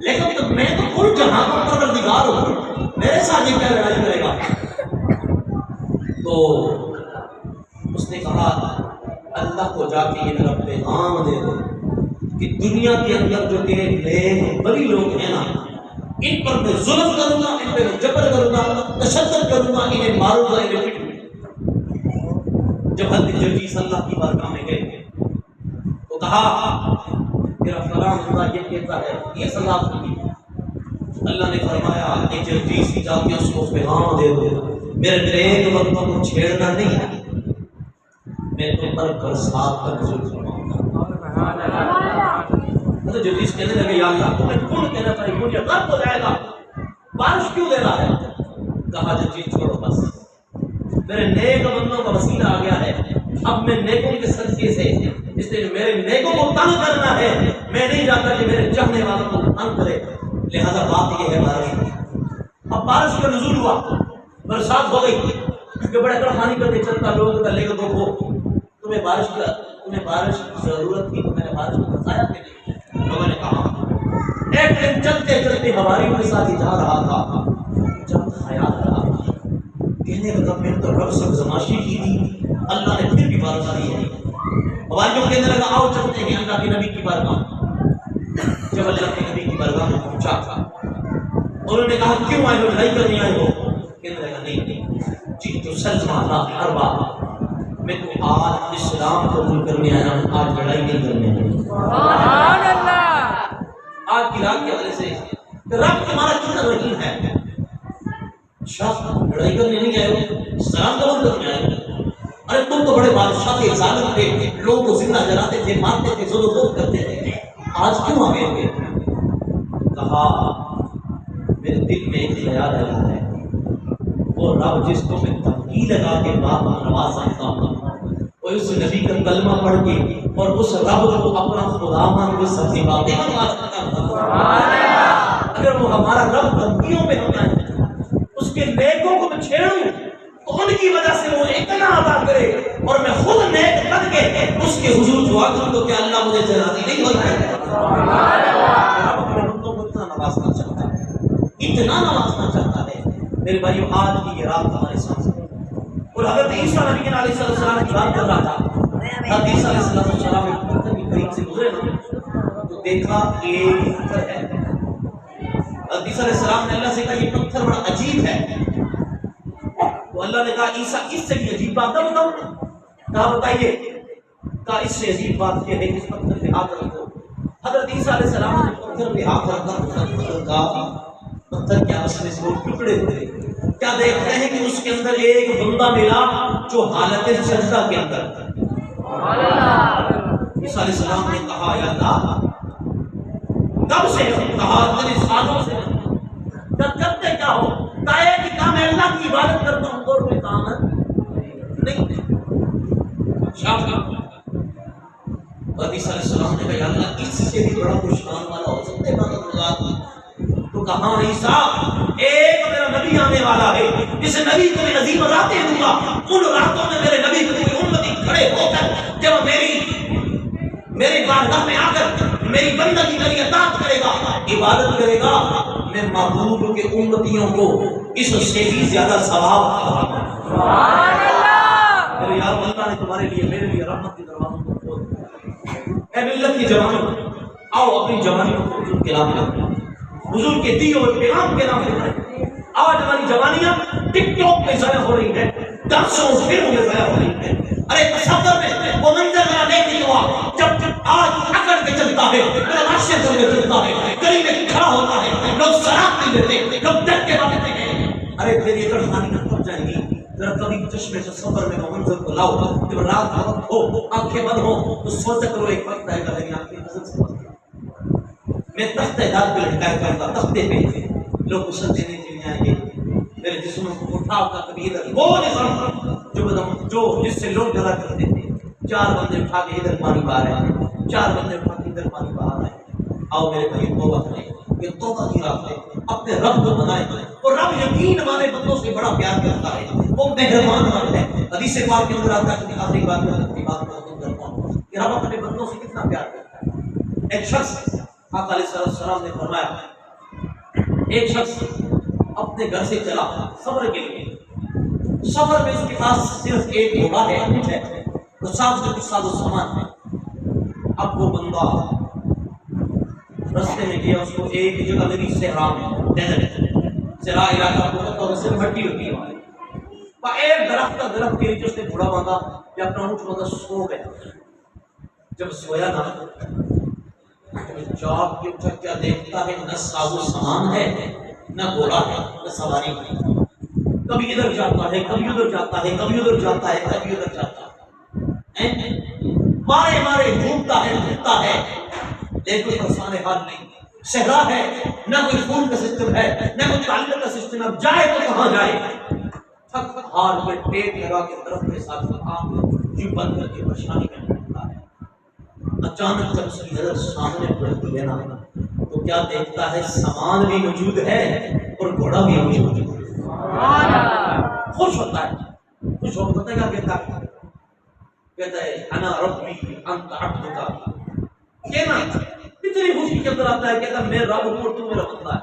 لیکن تو میں تو کل جہاں کا پروردگار ہوں، میرے ساتھ یہ کیا لڑائی کرے گا۔ تو اس نے کہا اللہ کو جا کے یہ میرا پیغام دے دو کہ دنیا کے اندر جو تیرے نیک بڑی لوگ ہیں نا ان پر میں ظلم کروں گا، ان پہ میں جبر کروں گا، تشدد کروں گا، انہیں ماروں گا، انہیں پیٹوں گا۔ جب حضرت جرجیس اللہ کی بارگاہ میں گئے تو کہا تیرا فلاں خدا یہ کہتا ہے، یہ سزا ہوگی۔ اللہ نے فرمایا کہ جرجیس جا کے اس کو پیغام دے دو میرے نیک بندوں کو چھیڑنا نہیں ہے، میں تم پر برسات کا نزول فرماؤں گا۔ حضرت جرجیس کہنے لگے یا اللہ تمہیں کون کہنا چاہیے، مجھے غرق ہو جائے گا، بارش کیوں دے رہا ہے؟ کہا جرجیس چھوڑو بس، میرے نیک بندوں کا وسیلہ آ گیا ہے، اب میں نیکوں کے صدقے سے اس لیے میرے نیکوں کو تنگ کرنا ہے، میں نہیں چاہتا کہ میرے چاہنے والوں کو تنگ کرے، لہذا بات یہ ہے بارش۔ اب بارش کا نزول ہوا، برسات ہو گئی، کہ بڑے کڑخانی کرتے چلتا لوگ کا لے کے دیکھو تمہیں بارش کی ضرورت تھی تو میں نے بارش کو بتایا کہ نہیں۔ لوگوں نے کہا ایک دن چلتے چلتے ہماری کے ساتھ ہی جا رہا تھا، جب خیال رہا کہنے لگا میں تو رب سے زماشی کی تھی، اللہ نے پھر بھی بارش دی ہے۔ ہماری کہنے لگا آؤ چلتے ہیں اللہ کے نبی کی بارگاہ۔ جب اللہ کے نبی کی بارگاہ میں پہنچا تھا انہوں نے کہا کیوں آئے ہو، لڑائی کرنے آئے ہو؟ کہنے لگا نہیں جی تو سلسلہ ہر بات میں تو آج اسلام قبول کرنے آیا ہوں، آج لڑائی نہیں کرنے آیا ہوں۔ سبحان اللہ۔ آج کی رات کے وجہ سے رب تمہارا کتنا رحیم ہے، شخص لڑائی کرنے نہیں آئے ہو، اسلام قبول کرنے آئے ہو۔ ارے تم تو بڑے بادشاہ تھے، ظالم تھے، لوگوں کو زندہ جلاتے تھے، مارتے تھے، ظلم و کرتے تھے، آج کیوں آ گئے؟ کہا میرے دل میں ایک خیال آیا ہے، وہ رب جس کو میں تبکی لگا کے بات نواز سکتا ہوں، وہ اس نبی کا کلمہ پڑھ کے اور اس رب کو اپنا خدا مان کے سبزی باتیں منوا سکتا ہوں۔ اگر وہ ہمارا رب بندیوں میں ہوتا ہے، اس کے نیکوں کو میں چھیڑوں تو ان کی وجہ سے وہ اتنا دعا کروں تو کیا اللہ مجھے سے راضی نہیں ہو جائے گا؟ اپنے بندوں کو اتنا نوازنا چاہتا ہے، اتنا نوازنا چاہتا ہے۔ میرے بھائیو آج کی یہ رات ہمارے سامنے، اور حضرت عیسیٰ نبی علیہ السلام کی بات کر رہا تھا، حضرت عیسیٰ علیہ السلام ایک پتھر کی قریب سے گزرے نا تو دیکھا ایک پتھر ہے۔ حضرت عیسیٰ علیہ السلام نے اللہ سے کہا یہ پتھر بڑا عجیب ہے، تو اللہ نے کہا عیسیٰ اس سے بھی عجیب بات نہ بتاؤں، کہا بتائیے، کہا اس سے عجیب بات یہ ہے کہ اس پتھر پہ ہاتھ رکھو۔ حضرت عیسیٰ علیہ السلام نے پتھر پہ ہاتھ رکھا، پتھر کیا اس میں سے وہ ٹکڑے ہوئے، کیا دیکھتے ہیں کہ اس کے اندر ایک بندہ ملا جو حالت سجدہ کے اندر تھا۔ عیسیٰ علیہ السلام نے کہا یا اللہ کب سے؟ کہا اتنے سالوں سے۔ کرتے کیا ہو؟ کہا کہ کہا میں اللہ کی عبادت کرتا ہوں اور کوئی کام نہیں۔ شام کا عیسیٰ علیہ السلام نے کہا یا اللہ اس سے بھی بڑا کوئی شان والا ہو سکتا ہے عبادت گزار؟ تو کہا عیسیٰ ایک میرا نبی آنے والا ہے، جس نبی کو میں عظیم راتیں دوں گا، ان راتوں میں میرے نبی کو کوئی امتی کھڑے ہو کر جب میری بارگاہ میں آ کر میری بندگی میری اطاعت کرے گا، عبادت کرے گا، میں محبوب کے امتیوں کو اس سے بھی زیادہ ثواب دوں گا۔ سبحان اللہ۔ میرے یار اللہ نے تمہارے لیے میرے لیے رحمت کے دروازوں کو کھول دیا۔ اے ملت کی جوانوں، آؤ اپنی جوانی کو حضور کے نام پہ، حضور کے دیے ہوئے پیغام کے نام پہ کریں۔ آج ہماری جوانیاں ٹک ٹاک پہ ضائع ہو رہی ہے، ڈانسوں فلموں میں ضائع ہو رہی ہے۔ ارے تصور میں وہ منظر ذرا دیکھ لو، جب آج اکڑ کے چلتا ہے، تماشے سے چلتا ہے، گلی میں کھڑا ہوتا ہے، لوگ شراب پی لیتے، لوگ ڈر کے بھاگتے ہیں۔ ارے تیری اکڑ خانیاں کب جائیں گی؟ ذرا کبھی چشمے سے سفر میں وہ منظر کو لاؤ، جب رات کا وقت ہو، آنکھیں بند ہو تو سوچا کرو ایک وقت آئے گا لیکن آنکھیں نظر سے بند۔ میں تختے دار پہ لٹکایا کرتا، تختے پہ لوگ غسل دینے کے لیے آئیں گے، میرے جسم کو اٹھا اٹھا کبھی ادھر وہ نظام جو جس سے لوگ ڈرا کرتے تھے، چار بندے اٹھا کے ادھر پانی بہا رہے ہیں، چار بندے اٹھا کے ادھر پانی بہا رہے ہیں۔ آؤ میرے بھائی توبہ کریں، یہ توبہ کی رات ہے، اپنے رب کو بنائیں، اور رب یقین والے بندوں سے بڑا پیار کرتا ہے، وہ مہربان رب ہے۔ حدیث پاک کے اندر آتا ہے کہ آخری بات میں اپنی بات کو ختم کرتا ہوں کہ رب اپنے بندوں سے کتنا پیار کرتا ہے۔ ایک شخص آقا علیہ السلام نے فرمایا، ایک شخص اپنے گھر سے چلا سفر کے لیے، سفر میں اس کے پاس صرف ایک گھوڑا ہے اور ساتھ میں کچھ ساز و سامان ہے۔ اب وہ بندہ رستے میں گیا، اس کو ایک جگہ لگی صحرا میں، ڈیزرٹ صحرا علاقہ کو پتہ اور صرف مٹی ہوتی ہے وہاں، ایک درخت کا درخت کے نیچے اس نے گھوڑا باندھا یا اپنا اونٹ باندھا، سو گیا۔ جب سویا نا جاگ کے اٹھا، کیا دیکھتا ہے نہ ساز و سامان ہے، نہ گھوڑا ہے، نہ سواری ہے۔ کبھی ادھر جاتا ہے، کبھی ادھر جاتا ہے، کبھی ادھر جاتا ہے، کبھی ادھر جاتا ہے، مارے مارے گھومتا ہے گھومتا ہے، لیکن پریشان حال نہیں۔ صحرا ہے، نہ کوئی فون کا سسٹم ہے، نہ کوئی تعلیم کا سسٹم ہے، اب جائے تو کہاں جائے؟ تھک ہار کے ٹیک لگا کے طرف کے ساتھ آنکھ جی بند کر کے پریشانی میں پڑتا ہے۔ اچانک جب اس کی نظر سامنے پڑتی ہے نا تو کیا دیکھتا ہے؟ سامان بھی موجود ہے اور گھوڑا بھی موجود ہے۔ خوش ہوتا ہے، خوش ہو پتہ کیا کہتا ہے؟ کہتا ہے انا ربی انت عبدک۔ کہنا اتنی خوشی کے اندر آتا ہے، کہتا ہے میں رب ہوں اور تو میرا بندہ ہے۔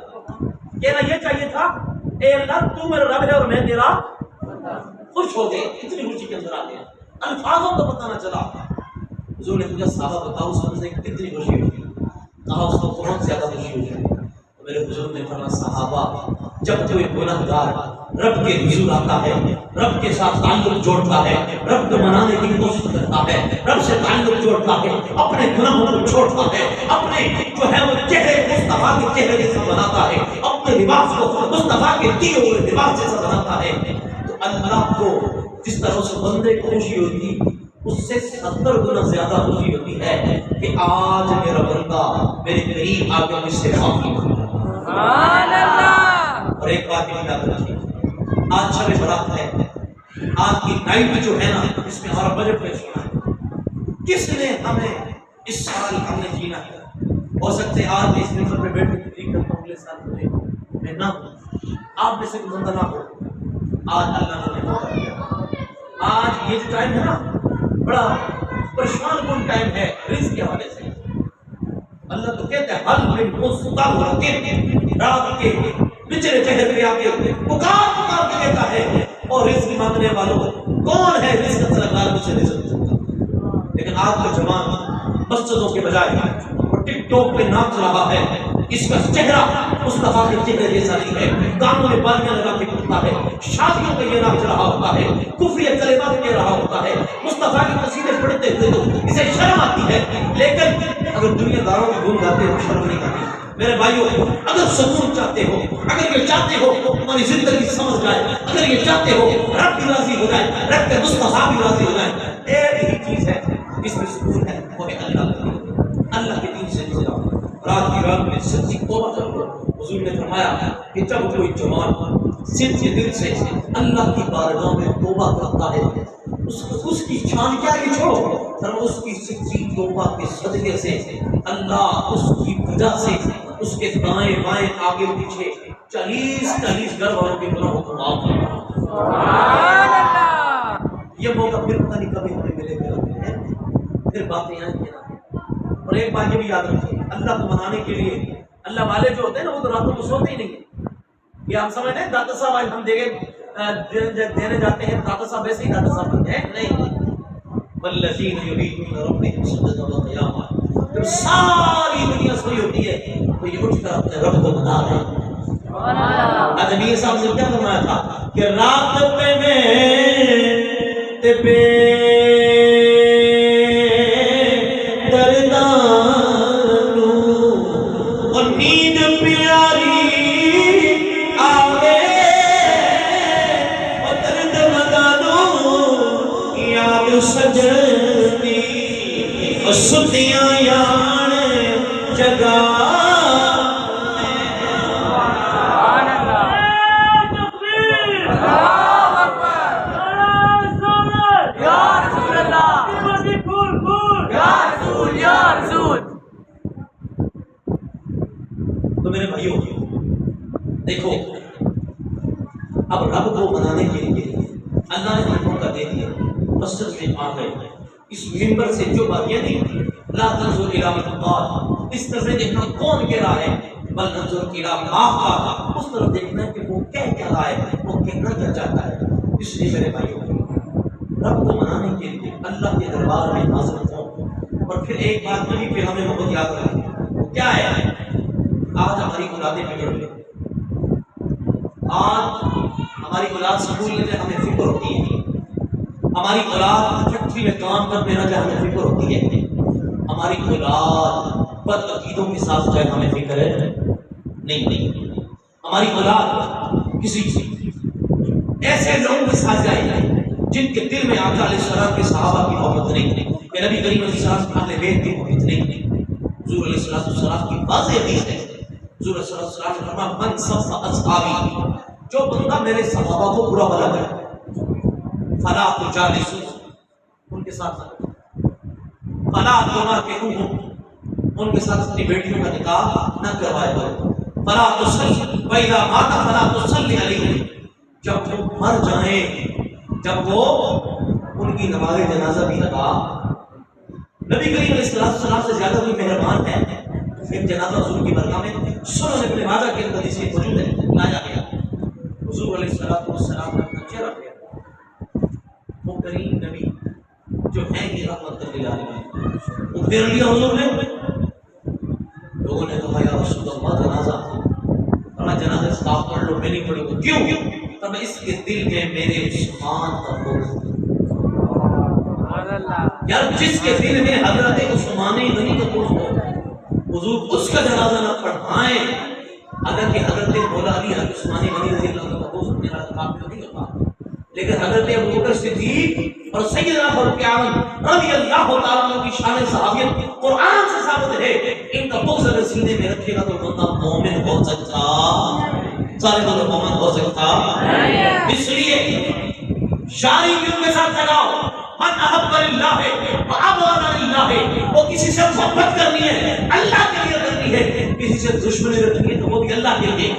کہنا یہ چاہیے تھا اے اللہ تو میرا رب ہے اور میں تیرا۔ خوش ہو گئے، اتنی خوشی کے اندر آ گیا، الفاظوں کو پتہ نہ چلا۔ حضور نے پوچھا صحابہ بتاؤ اس بندے کو کتنی خوشی ہوئی؟ کہا اس کو بہت زیادہ خوشی ہوئی۔ میرے حضور نے فرمایا صحابہ جب کوئی گنہگار رب کے حضور آتا ہے، رب کے ساتھ تعلق جوڑتا ہے، رب کو منانے کی کوشش کرتا ہے، رب سے تعلق جوڑتا ہے، اپنے گناہوں کو چھوڑتا ہے، اپنے جو ہے وہ چہرے مصطفیٰ کے چہرے جیسا بناتا ہے، اپنے لباس کو مصطفیٰ کے دیے ہوئے لباس جیسا بناتا ہے، تو اللہ کو جس طرح اس بندے کو خوشی ہوتی اس سے 70 گنا زیادہ خوشی ہوتی ہے کہ آج میرا بندہ میرے قریب آ کے مجھ سے معافی مانگا۔ سبحان اللہ۔ اور ایک بات یہ یاد رکھیے، آج شب برات ہے، آج کی نائٹ جو ہے نا اس میں ہمارا بجٹ پیش ہونا ہے۔ کس نے ہمیں اس سال ہم نے جینا ہے؟ ہو سکتے آج اس منبر پہ بیٹھ کے تقریر کرتا ہوں، اگلے سال میں نہ ہوں، آپ میں سے کوئی بندہ نہ ہو۔ آج اللہ نے موقع دیا، آج یہ جو ٹائم ہے نا بڑا پریشان کن ٹائم ہے رزق کے حوالے سے. اللہ تو کہتے ہیں حل من مستغرق، رات کے نچلے پہر پہ آ کے پکار کے کہتا ہے اور رزق مانگنے والوں کون ہے رزق طلبگار مجھے رزق دیتا. لیکن آج کا جوان مسجدوں کے بجائے ٹک ٹاک پہ ناچ رہا ہے. اس کا چہرہ مصطفیٰ کے چہرے جیسا نہیں ہے. کانوں میں بالیاں لگا کے کرتا ہے. شادیوں پہ یہ ناچ رہا ہوتا ہے. کفری کلمات کہہ رہا ہوتا ہے. مصطفیٰ کی قصیدے پڑھتے ہوئے تو اسے شرم آتی ہے. لیکن اگر دنیا داروں کے گن گاتے ہو شرم نہیں آتی. میرے بھائیوں اگر سکون چاہتے ہو، اگر یہ چاہتے ہو تمہاری زندگی سمجھ جائے، اگر یہ چاہتے ہو رب بھی راضی ہو جائے، رب کے مصطفیٰ بھی راضی ہو جائے، ایک ہی چیز ہے جس میں سکون ہے، وہ ہے اللہ کے دین سے جڑا. رات کی رات میں سچی توبہ کرو. حضور نے فرمایا کہ جب کوئی جوان سچے دل سے اللہ کی بارگاہ میں توبہ کرتا ہے، اس کی شان کیا ہے چھوڑو، پر اس کی سچی توبہ کے صدقے سے اللہ اس کی وجہ سے اس کے دائیں بائیں آگے پیچھے 40 گھر والوں کے گناہوں کو معاف کرتا. سبحان اللہ. یہ موقع پھر پتہ نہیں کبھی ہمیں ملے گا. پھر باتیں آئیں گی نا. اور ایک بات یہ بھی یاد رکھیے، اللہ کو منانے کے لیے اللہ والے جو ہوتے ہیں نا وہ تو راتوں کو سوتے ہی نہیں ہیں. یہ ہم سمجھتے ہیں داتا صاحب آج ہم دینے جاتے ہیں، داتا صاحب ایسے ہی داتا صاحب بنتے ہیں نہیں. والذین یریدون ربهم سجدا وقیاما. جب ساری دنیا سوئی ہوتی ہے تو یہ اٹھ کر اپنے رب کو منا رہے ہیں. آج نبی صاحب نے کیا فرمایا تھا کہ رات پہ میں تبے ستیاں یان جگا. تو میرے بھائیوں دیکھو، اب رب کو منانے کے لیے اللہ نے موقع دے دیا. مسجد میں آ گئے، اس منبر سے جو باتیں نہیں لا تنظر الی من قال، اس طرف دیکھنا کون کہہ رہا ہے، بل ننظر الی ما قال، اس طرف دیکھنا کہ وہ کہہ رہا ہے، وہ کہنا کیا چاہتا ہے. اس لیے میرے بھائیوں رب کو منانے کے لیے اللہ کے دربار میں حاضر ہوں. اور پھر ایک بات بھی پھر ہمیں بہت یاد رکھیں، وہ کیا ہے؟ آج ہماری اولادیں بگڑ گئی. آج ہماری اولاد سکول میں جائے ہمیں فکر ہوتی ہے، ہماری اولاد فیکٹری میں کام کرنے نہ جائے ہمیں فکر ہوتی ہے، ہماری اولاد بد عقیدوں کے ساتھ جائے ہمیں فکر ہے نہیں. ہماری اولاد کسی ایسے لوگوں کے ساتھ جائے جن کے دل میں آقا علیہ السلام کے صحابہ کی محبت نہیں، کہ نبی کریم علیہ السلام کے اہل بیت کی محبت نہیں. حضور علیہ السلام کی واضح حدیث ہے، حضور علیہ السلام نے فرمایا من سب اصحابی، جو بندہ میرے صحابہ کو برا بھلا کرے فلا تجالسوا، ان کے ساتھ فلا تناکحوہم، ان کے ساتھ اپنی بیٹیوں کا نکاح نہ کروائے کرو. فلا تصلی واذا مات فلا تصلی علیہ، جب وہ مر جائیں، جب وہ ان کی نماز جنازہ بھی ادا. نبی کریم علیہ السلام سے زیادہ کوئی مہربان ہے؟ پھر جنازہ حضور کی برگاہ میں سنن ابن ماجہ کے اندر حدیث موجود ہے، لایا گیا حضور علیہ السلام کا اپنا چہرہ پہ وہ کریم نبی جو ہے یہ رحمت للعالمین، وہ پھر لیا حضور نے. لوگوں نے کہا یا رسول اللہ جنازہ، فرمایا جنازہ اسٹاپ پڑھ لو. میں نہیں پڑھوں گا. کیوں؟ فرمایا اس کے دل میں میرے عثمان کا بغض. یار جس کے دل میں حضرت عثمان غنی کا بغض ہو، حضور اس کا جنازہ نہ پڑھائیں. حالانکہ حضرت مولا علی عثمان غنی رضی اللہ عنہ کا بغض میرا کافر نہیں ہوتا، لیکن حضرت ابوبکر صدیق اور سیدنا فاروق اعظم رضی اللہ تعالیٰ عنہ کی شان صحابیت قرآن سے ثابت ہے. ان کا بغض اگر سینے میں رکھے گا تو بندہ مومن ہو سکتا، سارے بندہ مومن ہو سکتا. اس لیے شاعری کیوں کے ساتھ لگاؤ، من احب للہ وابغض للہ، وہ کسی سے محبت کرنی ہے اللہ کے لیے کرنی ہے، کسی سے دشمنی رکھنی ہے تو وہ بھی اللہ کے لیے.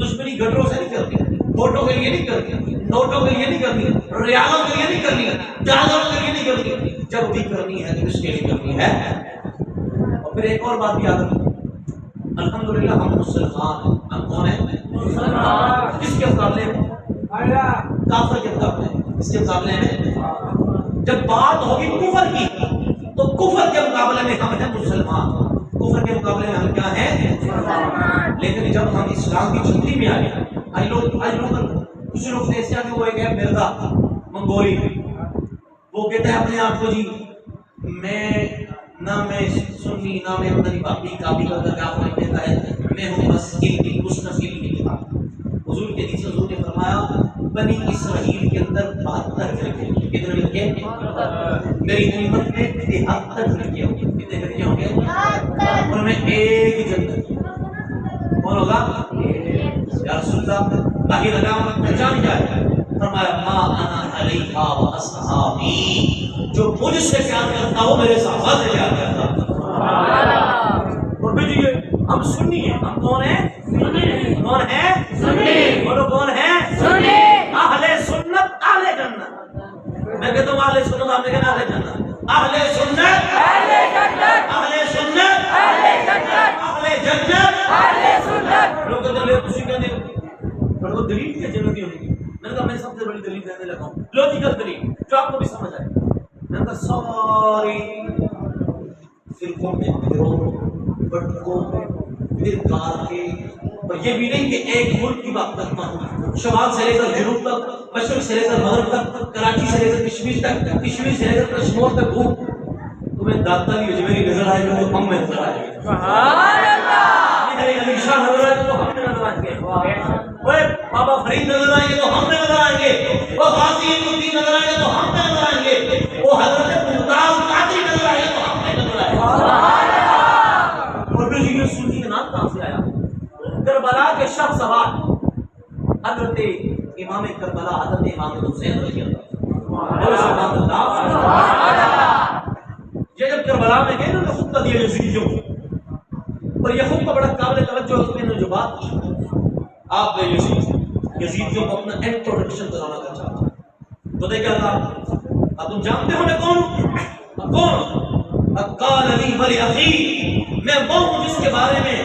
دشمنی گٹروں سے نہیں کرتی، ووٹوں کے لیے نہیں کرتی، نوٹوں کے لیے نہیں کرتی، ریالوں کے لیے نہیں کرتی، جہازوں کے لیے نہیں کرتی. کرنی ہے تو کس کے لیے کرنی ہے؟ اور پھر ایک اور بات بھی یاد رکھیں، الحمدللہ ہم مسلمان ہیں. ہم کون ہیں؟ مسلمان. کس کے مقابلے میں؟ کافر کے مقابلے میں. کس کے مقابلے میں؟ جب بات ہوگی کفر کی تو کفر کے مقابلے میں ہم ہیں مسلمان. کفر کے مقابلے میں ہم کیا ہیں؟ مسلمان. لیکن جب ہم اسلام کی چھٹی میں آ گئے، آج لوگ کچھ لوگ ایسے آگے وہ ایک ہے مرزا منگوئی، وہ کہتا ہے اپنے آپ کو جی نہ میں سنی نہ میں مدنی باقی کابی کا کیا کہتا ہے میں ہوں بس علمی کچھ نفیل کی کتاب. حضور کے حدیث حضور نے فرمایا بنی اسرائیل کے اندر 72 فرقے. کتنے فرقے؟ میری امت میں 73 فرقے ہوں گے. کتنے فرقے ہوں گے؟ اور میں ایک جنت. کون ہوگا؟ یا رسول اللہ باقی لگام پہچان جائے. فرمایا ما انا علیہا و اصحابی، جو مجھ سے پیار کرتا وہ میرے صحابہ سے پیار کرتا. اور بھیجیے ہم سنی ہیں. ہم کون ہیں؟ سنی. کون ہیں؟ سنی. بولو کون ہیں؟ سنی. اہل سنت اہل جنت. میں کہتا ہوں اہل سنت، آپ نے کہنا اہل جنت. اہل سنت اہل جنت. اہل سنت اہل جنت. اہل جنت اہل سنت. لوگ کہتے ہیں تسی کہنے پر وہ دلیل کیا جنتی ہونے کی. میں نے کہا میں سب سے بڑی دلیل دینے لگا ہوں، لوجیکل دلیل جو آپ کو بھی سمجھ آئے. میں نے کہا ساری فرقوں میں گروہ بٹکوں فرقار کے، اور یہ بھی نہیں کہ ایک ملک کی بات کرتا ہوں، شمال سے لے کر جنوب تک، مشرق سے لے کر مغرب تک، کراچی سے لے کر کشمیر تک، کشمیر سے لے کر کشمیر تک گھوم. تمہیں داتا کی اجمیری نظر آئے گی تو ہم میں نظر آئے گی. سبحان اللہ. علی شاہ نظر آئے تو ہم میں نظر آئیں گے. بابا فرید نظر آئیں گے تو ہم میں نظر آئیں گے. وہ غازی الدین نظر آئیں گے تو ہم میں نظر آئیں گے. وہ حضرت ممتاز قادری نظر آئیں گے تو ہم میں نظر آئیں گے. اور پھر یہ سنی کا نام کہاں سے آیا؟ کربلا کے شب سوال حضرت امام کربلا حضرت امام حسین رضی اللہ عنہ. یہ جب کربلا میں گئے نا تو خطبہ دیا یزیدیوں کو، اور یہ خطبہ بڑا قابل توجہ ہے. اس نے جو بات کی آپ نے یزیدیوں کو اپنا انٹروڈکشن کرانا کا چاہتا ہے. تو کیا تھا؟ اب تم جانتے ہو میں کون؟ کون؟ قال علی ولی اخی، میں وہ ہوں جس کے بارے میں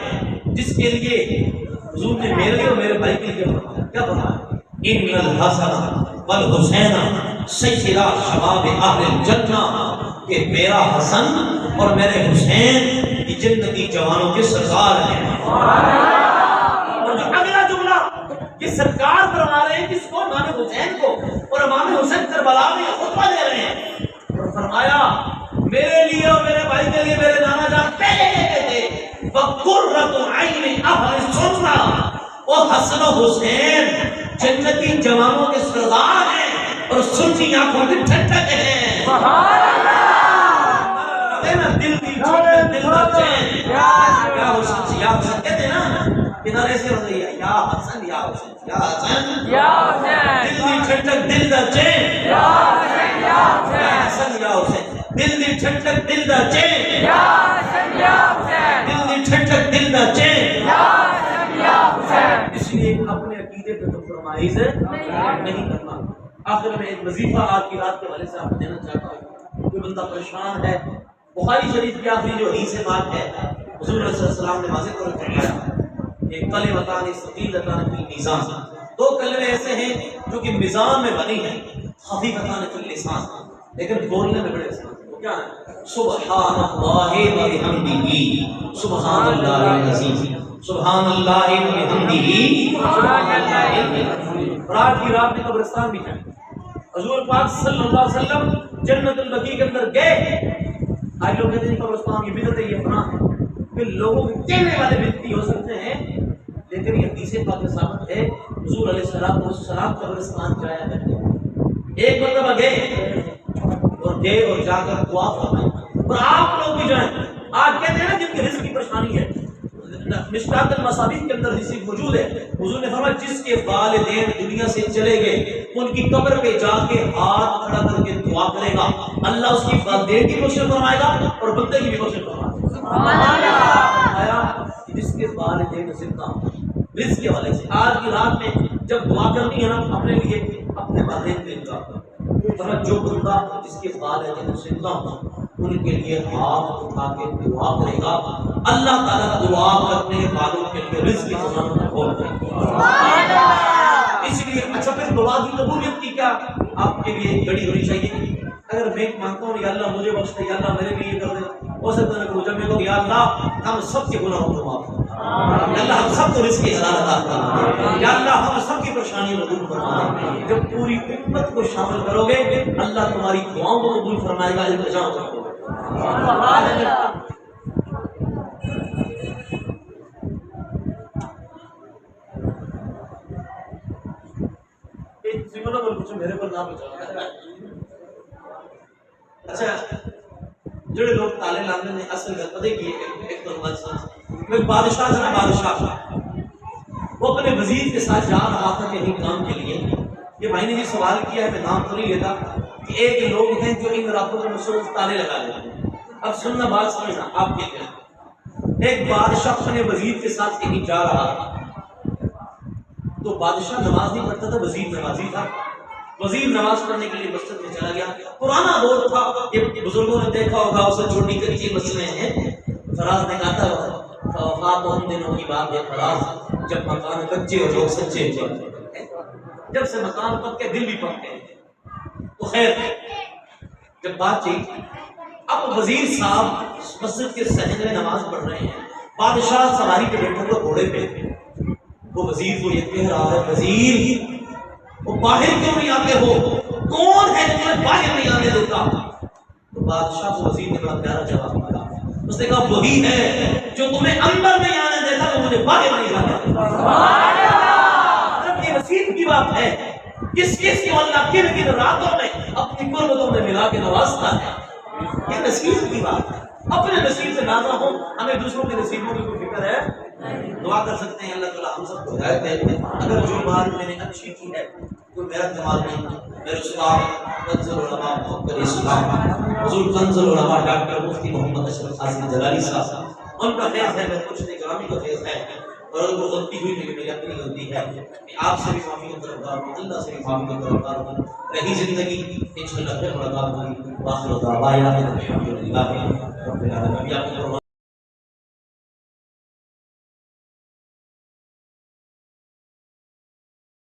جس کے لیے حضور نے میرے لیے اور میرے بھائی کے لیے فرمایا. کیا فرمایا؟ ان الحسن والحسین سیدا شباب اہل الجنہ، کہ میرا حسن اور میرے حسین یہ جنتی جوانوں کے سردار ہیں. اور جو اگلا جملہ یہ سرکار فرما رہے ہیں کس کو؟ امام حسین کو. اور امام حسین کربلا میں خطبہ دے رہے ہیں اور فرمایا میرے لیے اور میرے بھائی کے لیے میرے نانا جان پہلے کہتے تھے وَقُرَّةُ عَيْنِ أَهْلِ السُّنَّةِ، وہ حسن و حسین جنتی جوانوں کے سردار ہیں اور سنی آنکھوں کی ٹھنڈک ہیں. سبحان اللہ. دل دی ٹھنڈک، دل دا چین. یا حسین یا حسین کہتے ہیں نا کنارے سے ہو رہی ہے یا حسن یا حسین یا حسن یا حسین. دل دی ٹھنڈک دل دا چین یا حسین یا حسین یا حسین. دل دی ٹھنڈک دل دا چین یا حسین یا حسین. دل دی ٹھنڈک دل دا چین یا حسین یا حسین. اس لیے اپنے عقیدے پہ کمپرومائز نہیں کرنا. آخر میں ایک وظیفہ آج کی رات کے حوالے سے آپ کو دینا چاہتا ہوں. کوئی بندہ پریشان ہے، بخاری شریف کی آخری جو حدیث پاک ہے حضور علیہ السلام نے واضح طور پر فرمایا کہ کلمتان ثقیلتان فی المیزان، دو کلمے ایسے ہیں جو کہ میزان میں بنی ہیں، خفیفتان فی اللسان، لیکن بولنے میں بڑے آسان ہیں. وہ کیا ہے؟ سبحان اللہ و بحمدہ سبحان اللہ العظیم، سبحان اللہ و بحمدہ سبحان اللہ العظیم. اور آج کی رات میں قبرستان بھی جائیں. حضور پاک صلی اللہ علیہ وسلم جنت البقیع کے اندر گئے. آج لوگ کہتے ہیں قبرستان کی بدعت ہے، یہ فلاں ہے. پھر لوگوں کے کہنے والے بدعتی ہو سکتے ہیں، لیکن یہ حدیث پاک میں ثابت ہے حضور علیہ السلام قبرستان جایا کرتے ہیں. ایک مرتبہ گئے اور جا کر دعا فرمائی. اور آپ لوگ بھی جائیں. آج کہتے ہیں نا جن کے رزق کی پریشانی ہے، مشکات المصابیح کے اندر حدیث موجود ہے. حضور نے فرمایا جس کے والدین دنیا سے چلے گئے ان کی قبر پہ جا کے ہاتھ کھڑا کر کے دعا کرے گا، اللہ اس کی والدین کی بخشش فرمائے گا اور بندے کی بھی بخشش فرمائے گا. سبحان اللہ. آیا جس کے والدین زندہ رزق کے والے سے آج کی رات میں جب دعا کرنی ہے نا اپنے لیے اپنے والدین کے لیے دعا کرو. جو بندہ جس کے والدین زندہ ہوں ان کے لیے ہاتھ اٹھا کے دعا کرے گا، اللہ تعالیٰ دعا کرنے والوں کے لیے رزق کی ضمانت کھول دے گا۔ اس لیے اچھا پھر دعا کی قبولیت کی کیا آپ کے لیے گھڑی ہونی چاہیے؟ اگر میں مانگتا ہوں یا اللہ مجھے بخش دے، یا اللہ میرے لیے یہ کر دے، ہو سکتا ہے کہ جب میں کہوں یا اللہ ہم سب کے گناہوں کو معاف کر، یا اللہ ہم سب کو رزق کی حلال عطا فرما، یا اللہ ہم سب کی پریشانیوں کو دور فرما۔ جب پوری امت کو شامل کرو گے اللہ تمہاری دعاؤں کو قبول فرمائے گا، التجا کرو گے۔ میرے پر نام اچھا جڑے لوگ تالے لانے نے اصل میں پتہ کی ایک تو بادشاہ جو ہے بادشاہ وہ اپنے وزیر کے ساتھ جا رہا تھا کہیں کام کے لیے۔ یہ بھائی نے یہ سوال کیا ہے، میں نام تو نہیں لیتا، کہ ایک لوگ ہیں جو ان راتوں میں مصروف تالے لگا لیتے ہیں۔ اب سننا بات سمجھنا آپ کے کیا، ایک بادشاہ اپنے وزیر کے ساتھ کہیں جا رہا تھا، تو بادشاہ نماز نہیں پڑھتا تھا، وزیر نمازی تھا۔ وزیر نماز پڑھنے کے لیے مسجد میں چلا گیا، پرانا دور تھا، یہ بزرگوں نے دیکھا ہوگا، اسے چھوٹی کچی مسجدیں ہیں۔ فراز نے کہا تھا وفات ان دنوں کی بات ہے فراز جب مکان کچے اور لوگ سچے ہوتے، جب سے مکان پکے دل بھی پکے ہیں۔ تو خیر جب بات چیت اب وزیر صاحب مسجد کے صحن میں نماز پڑھ رہے ہیں، بادشاہ سواری پہ بیٹھا ہوا گھوڑے پہ، وہ وزیر کو یہ کہہ رہا ہے وزیر وہ باہر کیوں نہیں آتے ہو، کون ہے جو تمہیں باہر نہیں آنے دیتا؟ تو بادشاہ کو وزیر نے بڑا پیارا جواب دیا، اس نے کہا وہی ہے جو تمہیں اندر نہیں آنے دیتا وہ مجھے باہر نہیں آنے دیتا۔ جب یہ نصیب کی بات ہے، کس کس کو اللہ کن کن راتوں میں اپنی قربتوں میں ملا کے نوازتا ہے، یہ نصیب کی بات ہے۔ اپنے نصیب سے نازا ہو، ہمیں دوسروں کے نصیبوں کی کوئی فکر ہے؟ دعا کر سکتے ہیں اللہ تعالیٰ ہم سب کو ہدایت دے۔ اگر جو بات میں نے اچھی کی ہے کوئی میرا دماغ نہیں، میرے استاد منظر علماء محمد اسلام حضور کنز العلماء ڈاکٹر مفتی محمد اشرف قاسم جلالی صاحب، ان کا فیض ہے، میں کچھ نہیں گرامی کا فیض ہے، اور اگر وہ غلطی ہوئی تو میری اپنی غلطی ہے، کہ آپ سے بھی معافی کا طلبگار ہوں، اللہ سے بھی معافی کا طلبگار ہوں۔ رہی زندگی انشاءاللہ پھر ملاقات ہوگی۔ واخر دعوانا الحمد للہ رب العالمین۔